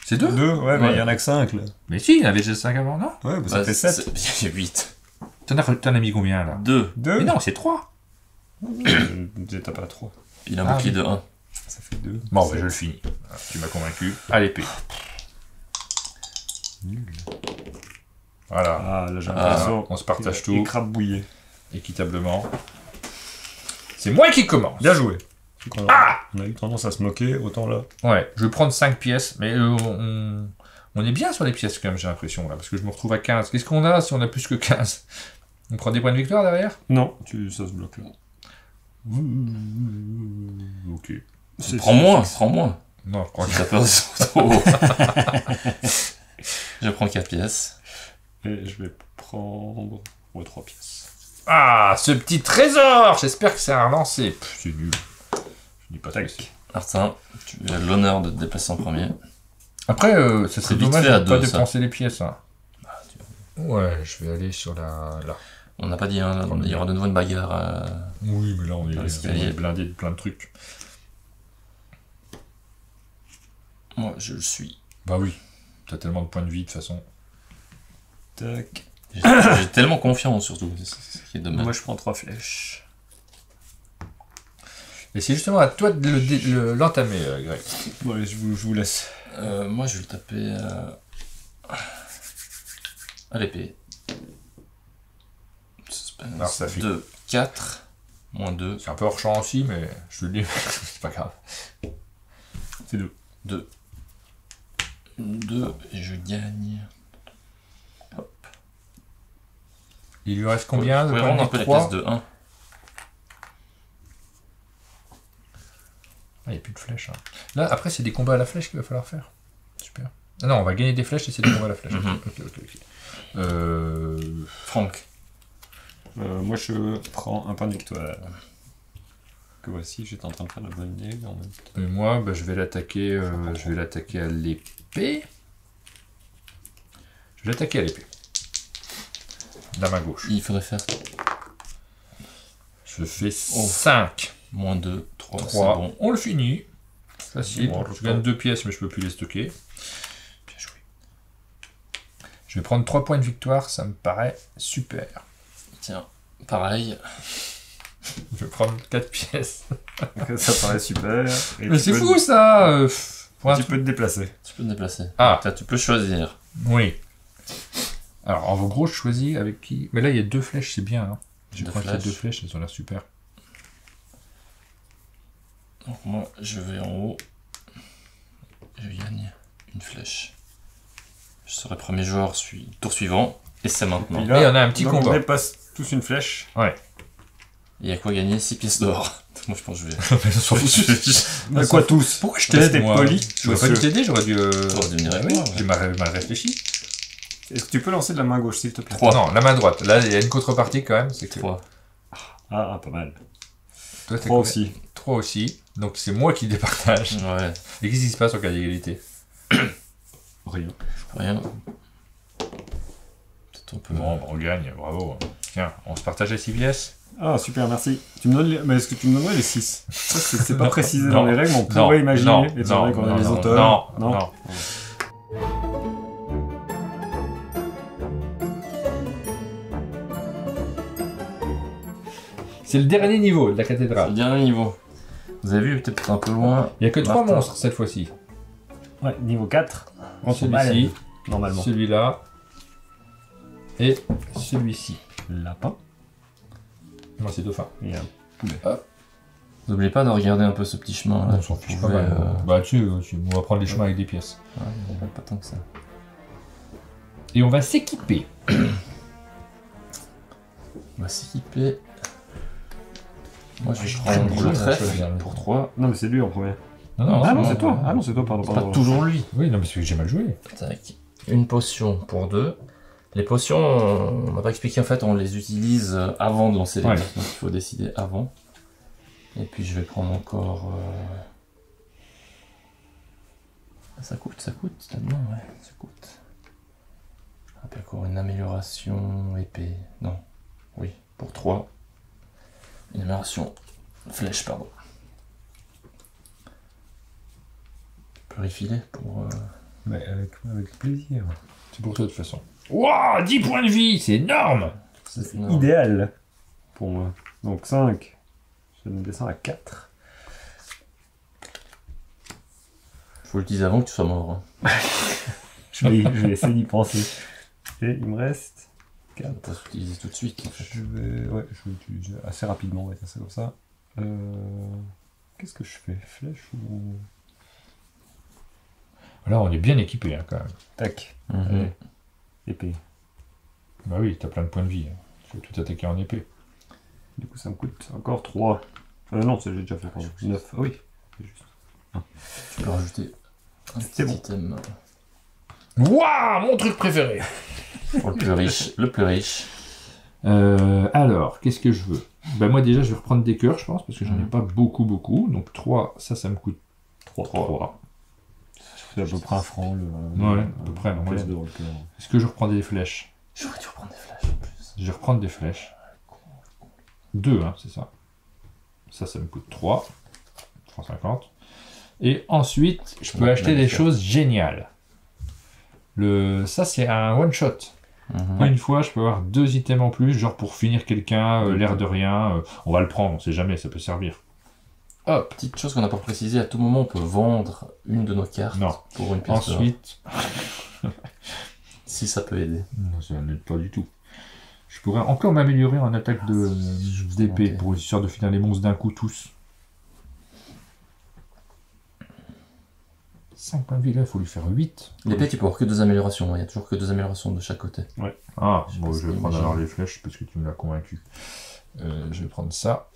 C'est 2. 2, ouais, mais Ouais. il y en a que 5 là. Mais si, il y en avait déjà 5 avant, non? Ouais, bah, ça Bah, fait 7. Il y a 8. T'en as mis combien, là? 2. 2. Mais non, c'est 3. T'as pas 3. Il a un Ah, bouclier oui. de 1. Ça fait 2. Bon, bah, je le finis. Ah, tu m'as convaincu. À l'épée. Nul. Voilà. Ah, là j'ai Ah, l'impression. on se partage tout. Écrabouillé. Équitablement. C'est moi qui commence. Bien joué. On a eu tendance à se moquer, autant là. Ouais, je vais prendre 5 pièces, mais on est bien sur les pièces quand même, j'ai l'impression, là, parce que je me retrouve à 15. Qu'est-ce qu'on a si on a plus que 15? On prend des points de victoire derrière? Non, ça se bloque là. Ok. Prends moins. Non, je crois que... Ça peut trop. Je prends 4 pièces. Et je vais prendre 3 pièces. Ah, ce petit trésor! J'espère que c'est un lancer. Pff, c'est nul. Je dis pas ça. Martin, tu as l'honneur de te déplacer en premier. Après, ça serait C'est vite dommage fait à de pas deux, ça. dépenser les pièces. Hein. Ouais, je vais aller sur la... là. On n'a pas dit, hein, il y aura de nouveau une bagarre. Oui, mais là, on l'escalier. est blindé de plein de trucs. Moi, je le suis. Bah oui. T'as tellement de points de vie, de toute façon. Tac. J'ai tellement confiance, surtout. C'est ce qui est dommage. Moi je prends 3 flèches. Et c'est justement à toi de l'entamer, Greg. Bon, allez, je vous laisse. Moi, je vais le taper à l'épée. Suspense. Alors, ça fait- 2, 4, moins 2, C'est un peu hors champ aussi, mais je te le dis, c'est pas grave. C'est 2. 2. 2, et je gagne. Il lui reste combien Vous de pouvez points rendre un de peu vie? les 3. pièces de 1. Ah, il n'y a plus de flèches. Hein. Là, après, c'est des combats à la flèche qu'il va falloir faire. Super. Ah non, on va gagner des flèches et c'est des combats à la flèche. Mhm. Ok. Franck. Moi je prends un point de victoire. Que voici, j'étais en train de faire la bonne idée, mais en même temps. Et moi, bah, je vais l'attaquer à l'épée. Je vais l'attaquer à l'épée. La main gauche. Il faudrait faire Je fais 5. moins 2, 3. 3. Bon. On le finit. Facile. Bon, je gagne 2 pièces, mais je peux plus les stocker. Bien joué. Je vais prendre 3 points de victoire, ça me paraît super. Tiens, pareil. Je vais prendre 4 pièces. Ça paraît super. Et Mais tu c'est peux- fou ça pour un Tu truc- peux te déplacer. Tu peux te déplacer. Ah. Tu peux choisir. Oui. Alors, en gros, je choisis avec qui. Mais là, il y a 2 flèches, c'est bien. Hein. J'ai Deux pris flèches. 2 flèches, elles ont l'air super. Donc moi, je vais en haut. Je gagne une flèche. Je serai premier joueur tour suivant. Et c'est maintenant. Et Là, il y en a un petit donc combat. On dépasse tous une flèche. Il y a quoi gagner? 6 pièces d'or. Moi, je pense que je vais... À quoi tous? Pourquoi je Restez t'aide, moi? poli, J'aurais pas dû monsieur. t'aider, j'aurais dû... T'aurais dû venir avec oui, moi, ouais. j'ai mal réfléchi. Est-ce que tu peux lancer de la main gauche, s'il te plaît? 3. Non, la main droite. Là, il y a une contrepartie quand même, c'est que... 3. Ah, pas mal. Toi, t'as 3 combien? aussi. 3 aussi. Donc, c'est moi qui départage. Ouais. Et qu'est-ce qui se passe en cas d'égalité? Rien. Rien. Peut-être on peut... Bon, bah, on gagne, bravo. Tiens, on se partage les 6 pièces. Ah, super, merci. Tu me donnes mais est-ce que tu me donnerais les 6? Ça, c'est pas Non, précisé non, dans les règles, mais on non, pourrait imaginer. non, Et c'est non, vrai qu'on a non, les non, auteurs. non. C'est le dernier niveau de la C'est le cathédrale. dernier niveau. Vous avez vu, peut-être un peu loin. Il n'y a que 3 Martin. monstres cette fois-ci. Ouais, niveau 4. On s'en Celui-ci, normalement. celui-là et celui-ci. Lapin. Moi, c'est dauphin. Et un N'oubliez pas de regarder un peu ce petit chemin là. On s'en fiche Vous pas pouvez, mal. Bah, on va prendre les chemins avec des pièces. ouais, pas tant que ça. Et on va s'équiper. On va s'équiper. Moi je vais je prendre prends le le trèfle trèfle. pour 3. Non, mais c'est lui en premier. Non, non, Ah c'est non, moi. c'est toi. Ah non, c'est toi, pardon. C'est pas toujours lui. Oui, non, mais c'est que j'ai mal joué. Tac. Une potion pour 2. Les potions, on m'a pas expliqué en fait, on les utilise avant de lancer les Ouais. dés. Donc il faut décider avant. Et puis je vais prendre encore. Ça coûte là-dedans, ouais, ça coûte. Et puis encore une amélioration épée. Non, oui, pour 3. Une amélioration flèche, pardon. Tu peux refiler pour. Mais avec plaisir. C'est pour toi de toute façon. Wouah, 10 points de vie, c'est énorme. C'est Non. idéal pour moi. Donc 5. Je me descends à 4. Faut l'utiliser avant que tu sois mort. Hein. Je vais essayer d'y penser. Et il me reste On 4. peut l'utiliser tout de suite en fait. Je vais l'utiliser assez rapidement, on va dire ça comme ça. Qu'est-ce que je fais? Flèche ou... Là, on est bien équipé quand même. Tac. Mhm. Allez. Épée. Bah oui, t'as plein de points de vie. Tu peux tout attaquer en épée. Du coup, ça me coûte encore 3. Non, j'ai déjà fait. 9. Ah oui. C'est juste. Tu peux rajouter un petit C'est bon. item Wouah, mon truc préféré. pour le plus riche. Le plus riche. Alors, qu'est-ce que je veux? Bah moi déjà, je vais reprendre des cœurs, je pense, parce que j'en ai Mhm. pas beaucoup. Donc 3, ça me coûte 3. 3. C'est à peu près un franc. Ouais, à peu près, un ouais. pièce de cœur. Est-ce que je reprends des flèches? J'aurais dû reprendre des flèches en plus. Je vais reprendre des flèches. 2, hein, c'est ça. Ça me coûte 3. 3,50. Et ensuite, je peux Ouais, acheter des magnifique. choses géniales. Ça, c'est un one-shot. Mhm. Une fois, je peux avoir 2 items en plus, genre pour finir quelqu'un, l'air de rien. On va le prendre, on sait jamais, ça peut servir. Hop. Petite chose qu'on n'a pas précisé, à tout moment on peut vendre une de nos cartes Non. pour une pièce d'or. Ensuite, Si ça peut aider. non, ça n'aide pas du tout. Je pourrais encore m'améliorer en attaque d'épée Ok. pour histoire de finir les monstres d'un coup tous. 5 points de vie là, il faut lui faire 8. L'épée, tu peux avoir que 2 améliorations. Il y a toujours que 2 améliorations de chaque côté. Ah, Je sais bon, pas je si vais prendre t'imagines. alors les flèches parce que tu me l'as convaincu. Je vais prendre ça.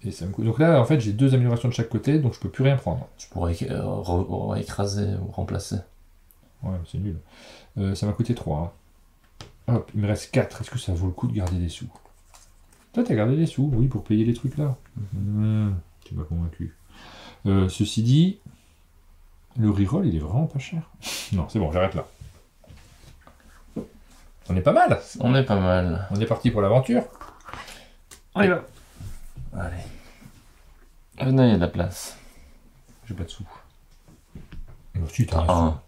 Et ça me coûte. Donc là, en fait, j'ai 2 améliorations de chaque côté, donc je peux plus rien prendre. Tu pourrais écraser ou remplacer. Ouais, mais c'est nul. Ça m'a coûté 3. Hein. Hop, il me reste 4. Est-ce que ça vaut le coup de garder des sous? Toi, t'as gardé des sous, oui, pour payer les trucs là. Tu m'as convaincu. Ceci dit, le reroll, il est vraiment pas cher. Non, c'est bon, j'arrête là. On est pas mal. On est pas mal. On est parti pour l'aventure. On y va. Allez. Venez, il y a de la place. J'ai pas de sous. Oh, si, t'as T'as un un.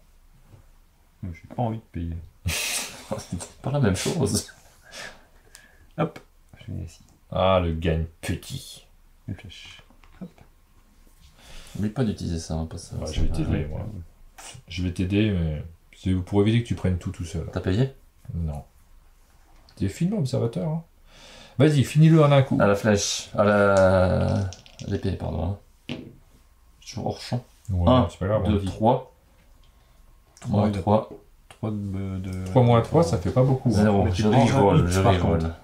J'ai pas envie de payer. C'est pas la même chose. Hop. Je viens ici. sou. Ah, le gagne petit. Une flèche. Hop. N'oublie pas d'utiliser ça, hein, parce que Ouais, ça je vais va- t'aider, moi. Je vais t'aider, mais c'est pour éviter que tu prennes tout seul. T'as payé? Non. T'es film observateur, hein. Vas-y, finis-le en un coup. À la flèche. À l'épée, pardon. hein. Toujours hors champ. Ouais, Un, c'est pas grave, on 2, dit. 3. 3, Ouais, 3. 3 de... 3 moins 3, ça fait pas beaucoup. hein. 0. Mais tu Je prends un reroll, hit, je par reroll.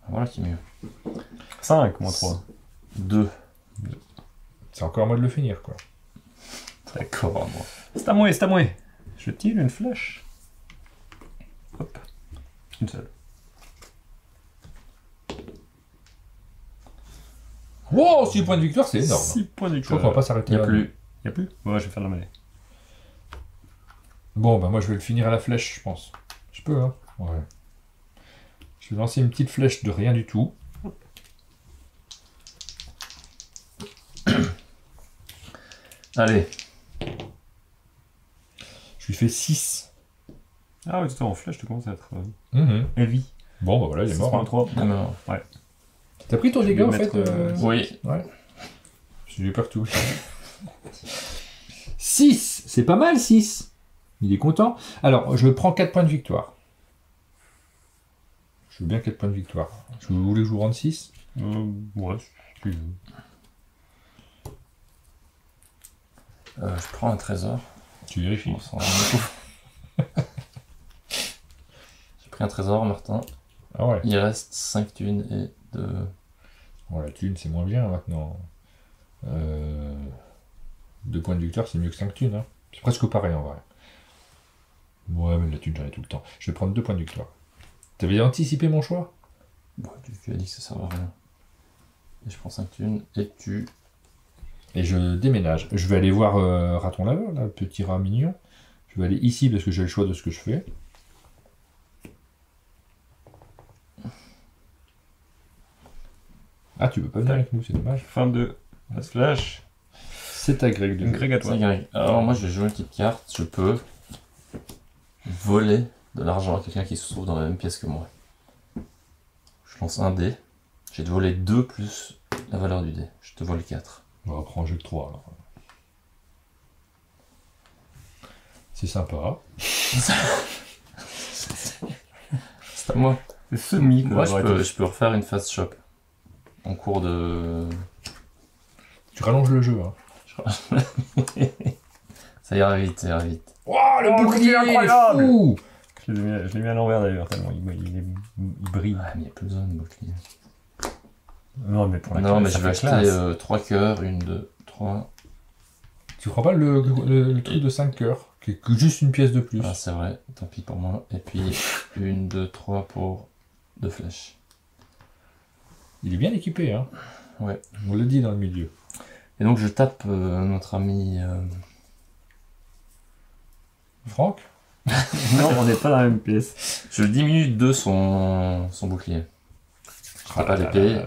Voilà qui est mieux. 5 moins 3. 2. C'est encore à moi de le finir, quoi. D'accord, moi. C'est à moi, c'est à moi. Je tire une flèche. Hop. Une seule. Wow, 6 points de victoire, c'est énorme. 6 points de Je crois qu'on va pas s'arrêter Il n'y là. a plus. Y'a plus? Ouais, je vais faire la mêlée. Bon, bah moi je vais le finir à la flèche, je pense. Je peux, hein. Ouais. Je vais lancer une petite flèche de rien du tout. Allez. Je lui fais 6. Ah oui, tout en flèche, tu commences à être Mhm. heavy. Bon, bah voilà, il est mort. Hein. 3. Ah, non. T'as pris ton Je dégât vais en fait mettre, Oui. Ouais. J'ai eu peur tout. 6. C'est pas mal, 6. Il est content. Alors, je prends 4 points de victoire. Je veux bien 4 points de victoire. Vous voulez que je vous rende 6? Ouais, si tu veux. Je prends un trésor. Tu vérifies. On s'en rend compte. J'ai pris un trésor, Martin. Ah ouais. Il reste 5 thunes et 2. Bon, la thune, c'est moins bien maintenant. 2 points de victoire, c'est mieux que 5 thunes. Hein. C'est presque pareil en vrai. Ouais, mais la thune, j'en ai tout le temps. Je vais prendre 2 points de victoire. T'avais anticipé mon choix? Bon, tu as dit que ça servait à rien. Et je prends 5 thunes et tu. Et je déménage. Je vais aller voir Raton Laveur, là, le petit rat mignon. Je vais aller ici parce que j'ai le choix de ce que je fais. Ah, tu peux pas venir avec nous, c'est dommage. Fin de la slash. C'est à Greg de Une Greg à toi. C'est Greg. Alors moi je vais jouer une petite carte. Je peux voler de l'argent à quelqu'un qui se trouve dans la même pièce que moi. Je lance un dé. J'ai de voler 2 plus la valeur du dé. Je te vole 4. On va prendre un jeu de 3 alors. C'est sympa. C'est à moi. C'est semi Moi je peux refaire une fast shop. En cours de... Tu rallonges le jeu. Hein. Ça ira vite, ça ira vite. Wow, le bouclier incroyable. fou. Je l'ai mis à l'envers d'ailleurs, tellement il brille. Ouais, mais il n'y a plus besoin de bouclier. Non, mais pour la Non, classe, mais ça je vais fait acheter classe. 3 cœurs, 1, 2, 3. Tu prends pas le truc de 5 cœurs, qui est que juste une pièce de plus. Ah, c'est vrai, tant pis pour moi. Et puis 1, 2, 3 pour 2 flèches. Il est bien équipé, hein. Ouais. On le dit dans le milieu. Et donc je tape notre ami... Franck? Non, on n'est pas dans la même pièce. Je diminue de son bouclier. Je tape à l'épée.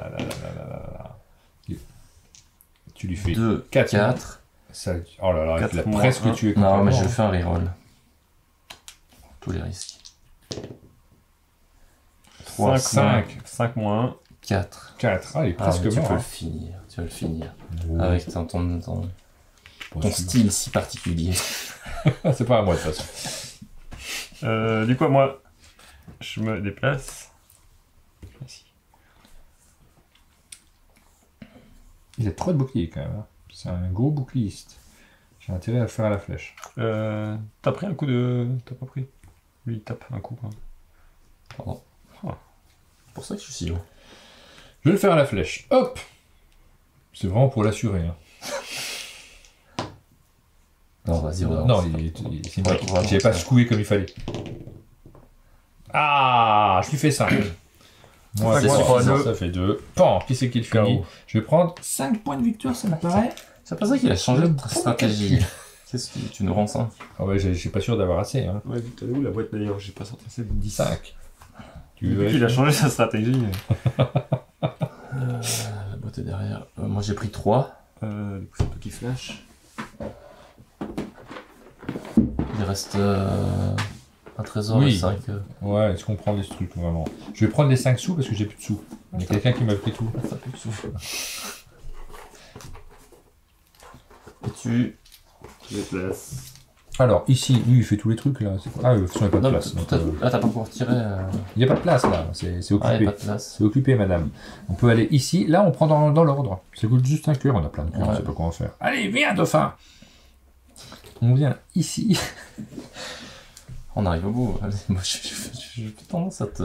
Tu lui fais 2, 4. 4. Ça... Oh là là, il 4 a moins presque 1. tué Non, complètement. mais je fais un reroll. Tous les risques. 3, 5 moins 1. 4. 4. Ah, il est presque tu mort. peux le Hein. finir. Tu vas le finir. Oh. Avec ton style si particulier. C'est pas à moi de toute façon. Du coup, moi, je me déplace. Ici. Il a 3 de bouclier quand même. Hein. C'est un gros boucliste. J'ai intérêt à le faire à la flèche. T'as pris un coup de... T'as pas pris? Lui, il tape un coup. Hein. Pardon. Oh. C'est pour ça que je suis si haut. Je vais le faire à la flèche. Hop! C'est vraiment pour l'assurer. Hein. Non, vas-y, relance. Non, c'est moi Ouais, qui n'avais pas secoué comme il fallait. Ah, je lui fais 5. Moi, C'est moi, suffisant. ça fait 2. Pan, qui c'est qui le finit? Je vais prendre 5 points de victoire, ça me paraît. C'est pas ça qu'il a changé Le de bon stratégie. calcul. Qu'est-ce que tu nous rends ça? Ah ouais, je suis pas sûr d'avoir assez. Hein. Ouais, vite, où la boîte d'ailleurs? J'ai pas sorti assez de 10. 5. Tu veux Depuis qu'il a changé sa stratégie. La boîte est derrière. Moi j'ai pris 3. Du coup, c'est un petit flash. Il reste un trésor Oui. et 5. Ouais, je comprends les trucs vraiment. Je vais prendre les 5 sous parce que j'ai plus de sous. Il y a quelqu'un qui m'a pris tout. Ça fait que souffle. Et tu. Je déplace. Alors, ici, lui, il fait tous les trucs là. C'est quoi? Ah, de toute façon, il n'y a pas de Non, mais place. donc, t'as pas pouvoir tirer. il n'y a pas de place là, c'est Ah, y a occupé. pas de place. C'est occupé, madame. On peut aller ici. Là, on prend dans l'ordre. Ça coûte juste un cœur. On a plein de cœurs, on Ouais. sait pas quoi en faire. Allez, viens, dauphin. On vient ici. On arrive au bout. Allez, moi j'ai tendance à te.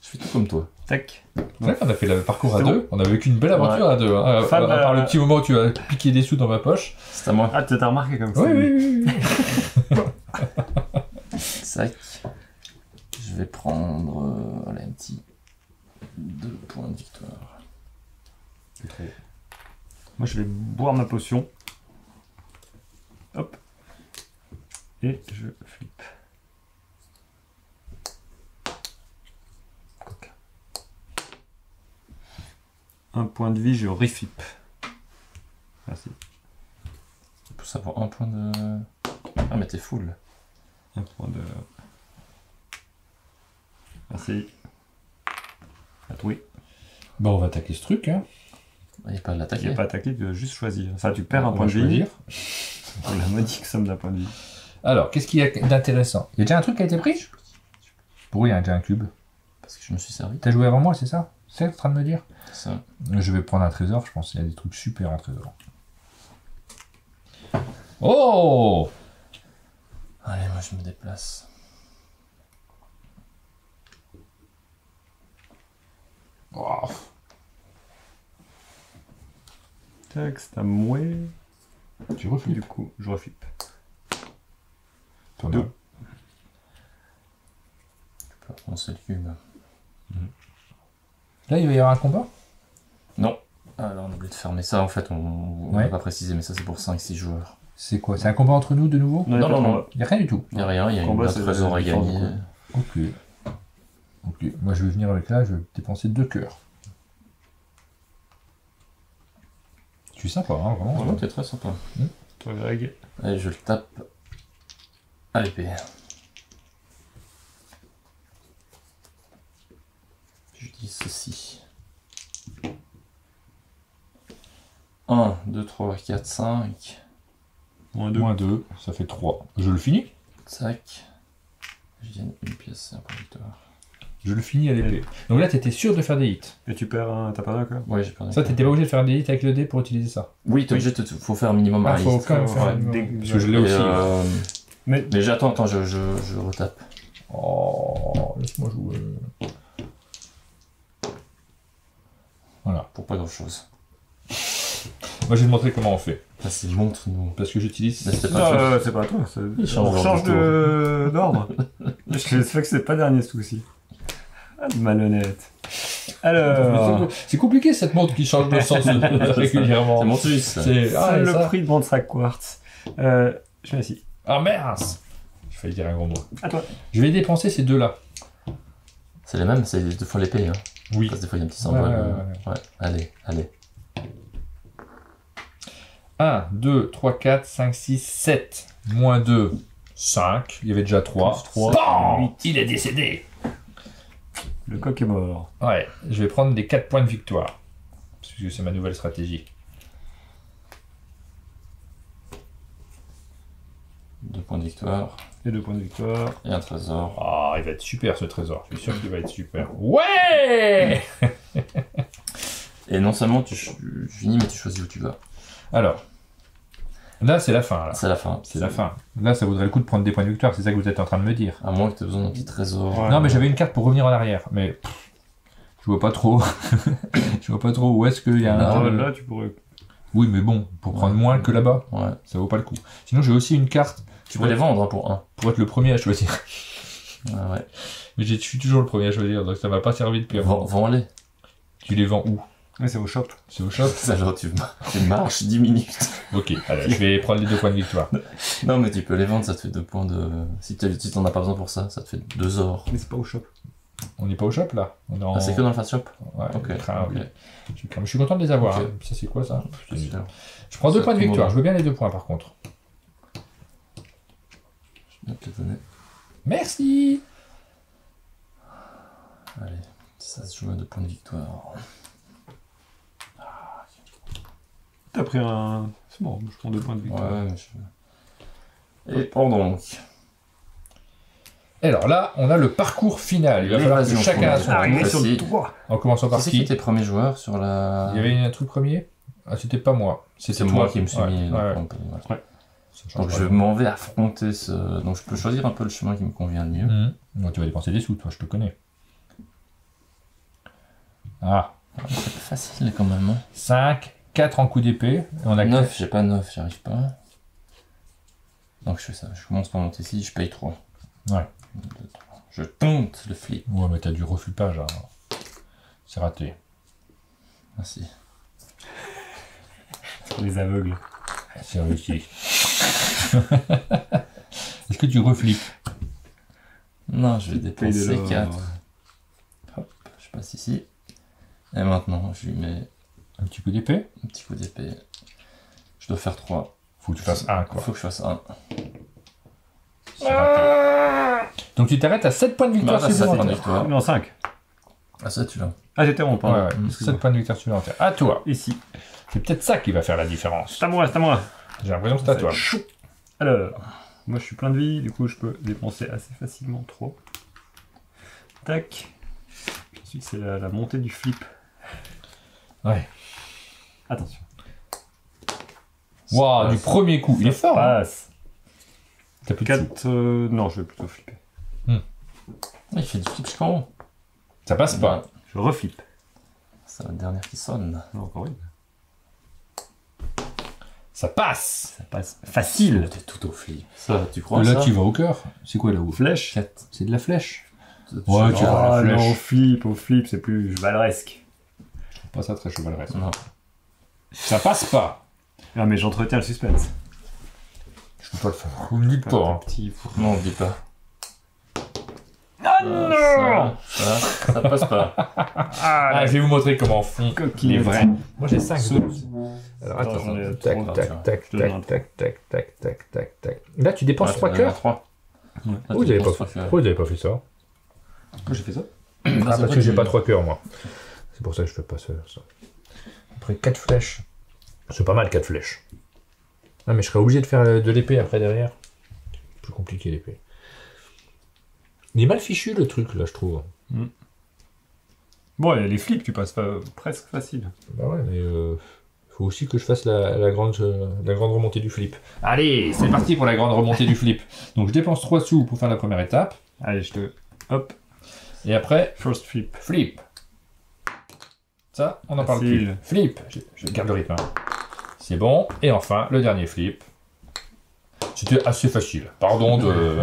Je fais tout comme toi. Tac. C'est vrai qu'on a fait le parcours à C'est deux. On a vécu une belle aventure à deux. Hein. Fin À de la- part le petit moment où tu as piqué des sous dans ma poche. C'est à moi. Ah, t'as remarqué comme ça. Oui, oui, oui. Sac. Je vais prendre allez, un petit 2 points de victoire. Moi, je vais boire ma potion. Hop. Et je flippe. Coca. Un point de vie, je reflippe. Merci. Tu peux savoir un point de. Ah, mais t'es full. Un point de... Merci. Oui. Bon, on va attaquer ce truc. Hein. Il n'y a pas de Il l'attaquer. n'y a pas attaqué, tu dois juste choisir. Enfin, tu perds un On point va de vie. choisir. Pour la modique somme d'un point de vie. Alors, qu'est-ce qu'il y a d'intéressant? Il y a déjà un truc qui a été pris? Pourquoi il y a déjà un cube? Parce que je me suis servi. T'as joué avant moi, c'est ça? C'est ça que t'es en train de me dire? Ça. Je vais prendre un trésor, je pense qu'il y a des trucs super en trésor. Oh! Allez, moi je me déplace. Wow. Tac, c'est à moi. Tu reflippes. Du coup, je reflippe. Pas Deux. mal. Je peux repenser le cube. Là, il va y avoir un combat? Non. Alors on a oublié de fermer ça en fait, on Ouais. va pas préciser, mais ça c'est pour 5-6 joueurs. C'est quoi? C'est un combat entre nous de nouveau? Non, non. Il n'y a rien du tout. Il n'y a rien, il y a Combat, un c'est trésor à la différence de gagner. coup. Ok. Ok. Moi, je vais venir avec là, je vais dépenser 2 cœurs. Je suis sympa, hein, vraiment. Vraiment, t'es très sympa. Toi, Greg. Allez, je le tape à l'épée. Je dis ceci. 1, 2, 3, 4, 5. Moins 2. Moins 2, ça fait 3. Je le finis? Tac. Je gagne une pièce, c'est un point de victoire. Je le finis à l'épée. Donc là, t'étais sûr de faire des hits. Et tu perds un. T'as perdu un cœur? Ouais, j'ai perdu. Ça, t'étais pas obligé de faire des hits avec le dé pour utiliser ça. Oui, t'es obligé de faut faire un minimum Ah, à faut hit. quand même faire Ouais, un minimum. dès- Parce que je l'ai Et, aussi. Mais mais j'attends, je retape. Oh, laisse-moi jouer. Voilà. Pour pas grand chose. Moi, je vais te montrer comment on fait. Vas-y, montre-nous. Parce que j'utilise... Mais c'était non, pas fait. c'est pas à toi. Il change On d'ordre change de d'ordre. J'espère que c'est pas dernier ce coup-ci. Ah, malhonnête. Alors, C'est compliqué cette montre qui change de sens régulièrement. C'est mon suisse. ça. C'est c'est le ça. prix de mon sac quartz. Je suis assis. Ah mince! J'ai failli dire un gros mot. À toi. Je vais dépenser ces deux-là. C'est les mêmes, c'est 2 fois l'épée. Hein. Oui. Parce que des fois il y a un petit symbole. Ouais. Ouais. Allez, allez. 1, 2, 3, 4, 5, 6, 7. Moins 2, 5. Il y avait déjà 3. Plus 3, Bam! 8. Il est décédé. Le coq est mort. Ouais, je vais prendre des 4 points de victoire. Parce que c'est ma nouvelle stratégie. 2 points de victoire Et 2 points de victoire. et un trésor. Ah, il va être super ce trésor. Je suis sûr qu'il va être super. Ouais! Et non seulement tu finis, mais tu choisis où tu vas. Alors, là c'est la fin. Là. C'est la fin. C'est la fin. Là, ça vaudrait le coup de prendre des points de victoire. C'est ça que vous êtes en train de me dire. À moins que tu aies besoin d'un petit trésor. Ouais. Non, mais j'avais une carte pour revenir en arrière. Mais je vois pas trop. Je vois pas trop où est-ce qu'il y a Ah, un. là, tu pourrais. Oui, mais bon, pour prendre moins que là-bas, Ouais. ça vaut pas le coup. Sinon, j'ai aussi une carte Tu peux les vendre hein, pour 1. pour être le premier à choisir. Ah ouais. Mais je suis toujours le premier à choisir, donc ça m'a pas servi depuis un moment. Vends-les. Tu les vends où? Mais c'est au shop. C'est au shop? Ça, genre, tu marches 10 minutes. Ok, allez, je vais prendre les 2 points de victoire. Non, mais tu peux les vendre, ça te fait 2 points de. Si t'en as pas besoin pour ça, ça te fait 2 ors. Mais c'est pas au shop. On n'est pas au shop là? On est en... Ah, c'est que dans le fast shop. Ouais, Ok. je crains, ok. oui. Je suis content de les avoir. Ok. Hein. Ça, c'est quoi ça? Pas sûr. Je prends 2 Ça, points de tout le victoire. monde. Je veux bien les 2 points par contre. Je vais te les donner. Merci! Allez, ça se joue à 2 points de victoire. T'as pris un. C'est bon, je prends 2 points de victoire. Ouais, mais je... Et prends donc. Alors là, on a le parcours final. Il va falloir que L'évasion chacun a son finale. Arrivé tour. sur le Facile. toit. En commençant par Qui c'est qui qui? était premier joueur sur la. Il y avait un truc premier? Ah, c'était pas moi. C'est toi. moi qui me suis Ouais, mis. ouais. Donc, ouais. Ça change Donc pas. je m'en vais affronter ce. Donc je peux choisir un peu le chemin qui me convient le mieux. Mhm. Bon, tu vas dépenser des sous, toi, je te connais. Ah, C'est facile quand même. Hein. 5, 4 en coup d'épée. On a 9, j'ai pas 9, j'y arrive pas. Donc je fais ça, je commence par monter ici, je paye 3. Ouais. 1, 2, 3. Je tente le flip. Ouais, mais t'as du reflipage. Hein. C'est raté. Merci. Pour les aveugles. C'est réussi. Est-ce que tu reflippes? Non, je vais Paye de dépenser l'or. 4. Hop, je passe ici. Et maintenant, je lui mets Un petit coup d'épée? un petit coup d'épée. Je dois faire 3. Faut que tu fasses 1, Il quoi. faut que je fasse 1. C'est raté. Donc Donc tu t'arrêtes à 7 points de victoire Bah, là, ça fait supplémentaires. victoire. Non, 5. Ah, ça, tu l'as. Ah, j'étais rond, Ouais, pardon. ouais, Excuse-moi. 7 points de victoire supplémentaires. À toi. Ici. C'est peut-être ça qui va faire la différence. C'est à moi, c'est à moi. J'ai l'impression que c'est à toi. Chou. Alors, moi je suis plein de vie, du coup je peux dépenser assez facilement 3. Tac. Ensuite c'est la montée du flip. Ouais. Attention. Waouh, du premier coup. Il est fort. Hein. Passe. T'as plus de sous. 4. Non, je vais plutôt flipper. Ah, il fait du flip jusqu'en haut. Ça passe pas. Je reflippe. C'est la dernière qui sonne. Non, encore une. Ça passe. Ça passe facile. T'es tout au flip. Ça, tu crois Là, ça tu vas au cœur. C'est quoi là-haut? Flèche. 4. C'est de la flèche. Ouais, tu vois. Ah la flèche. non, au flip, c'est plus chevaleresque. Pas ça très chevaleresque. Non. Ça passe pas. Ah mais j'entretiens le suspense. Je peux pas le faire. Vous me dites pas. Hein. Petit fou. Non, on dit pas. Ah non Ça passe pas. Ah, je vais vous montrer comment font Coquille. les vrais. Moi j'ai 5 12. Alors Attends, attends. j'en ai Tac, trois, tac, tiens. tac, Je te donne un tac, tac, tac, tac, tac, tac, tac. Là tu dépenses 3 cœurs. 3. Pourquoi vous avez pas fait Pourquoi vous avez pas fait ça? Pourquoi j'ai fait ça? Ah, parce que j'ai pas 3 cœurs moi. C'est pour ça que je fais pas ça. Après 4 flèches. C'est pas mal 4 flèches. Ah mais je serais obligé de faire de l'épée après derrière. Plus compliqué l'épée. Il est mal fichu le truc là je trouve. Bon, les flips, tu passes presque facile. Bah ouais mais faut aussi que je fasse la grande remontée du flip. Allez, c'est parti pour la grande remontée du flip. Donc je dépense 3 sous pour faire la première étape. Allez, je te... Hop, Et après, first flip. flip. Ça, on en parle Facile. plus. Flip. Je garde le rythme. Hein. C'est bon. Et enfin, le dernier flip. C'était assez facile. Pardon de...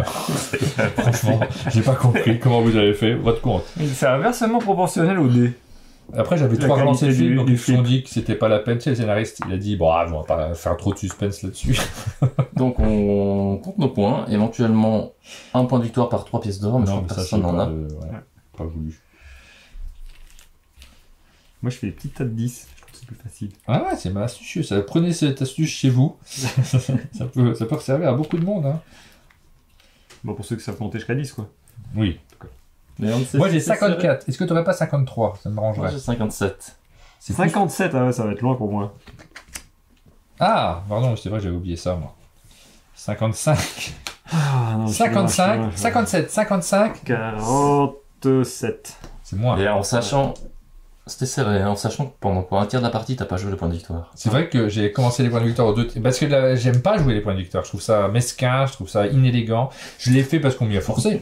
Franchement, j'ai pas compris comment vous avez fait votre compte. C'est inversement proportionnel au dé. Après, j'avais La 3 relancés de qualité flip, donc du ils se sont flip. dit que c'était pas la peine. Tu sais, le scénariste, il a dit, bon, on va pas faire trop de suspense là-dessus. Donc on compte nos points. Éventuellement, un point de victoire par 3 pièces d'or, mais je crois que personne n'en a. Pas voulu. Moi, je fais des petites tas de 10. Je trouve que c'est plus facile. Ah ouais, c'est ma astucieux. Ça. Prenez cette astuce chez vous. ça peut servir à beaucoup de monde. Hein. Bon, pour ceux qui savent compter jusqu'à 10, quoi. Oui. Mais on ne sait Moi si j'ai c'est 54. Est-ce que tu n'aurais pas 53? Ça me serré. Moi rangerait. j'ai 57. C'est plus- 57, ah ouais, ça va être loin pour moi. Ah, pardon, c'est vrai, j'avais oublié ça moi. 55. Ah, non, 55. 57. 55. 47. C'est moins. Et en sachant. C'était serré, hein, en sachant que pendant un tiers de la partie, t'as pas joué le point de victoire. C'est vrai que j'ai commencé les points de victoire au 2. Parce que là, j'aime pas jouer les points de victoire. Je trouve ça mesquin, je trouve ça inélégant. Je l'ai fait parce qu'on m'y a forcé.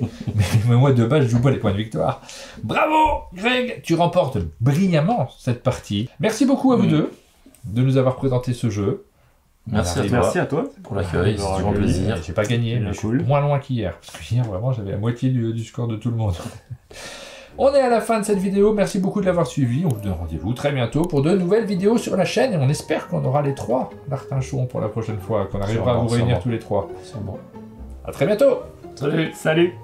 mais moi, de base, je joue pas les points de victoire. Bravo, Greg! Tu remportes brillamment cette partie. Merci beaucoup à vous deux de nous avoir présenté ce jeu. Merci à toi Merci à toi. pour l'accueil, c'est du grand plaisir. J'ai pas gagné, C'est mais bien je suis cool. moins loin qu'hier. Parce que hier, vraiment, j'avais la moitié du score de tout le monde. On est à la fin de cette vidéo. Merci beaucoup de l'avoir suivi. On vous donne rendez-vous très bientôt pour de nouvelles vidéos sur la chaîne. Et on espère qu'on aura les 3 Martin-Chon pour la prochaine fois. Qu'on arrivera à vous réunir Sûrement. tous les 3. C'est bon. À très bientôt! Salut! Salut.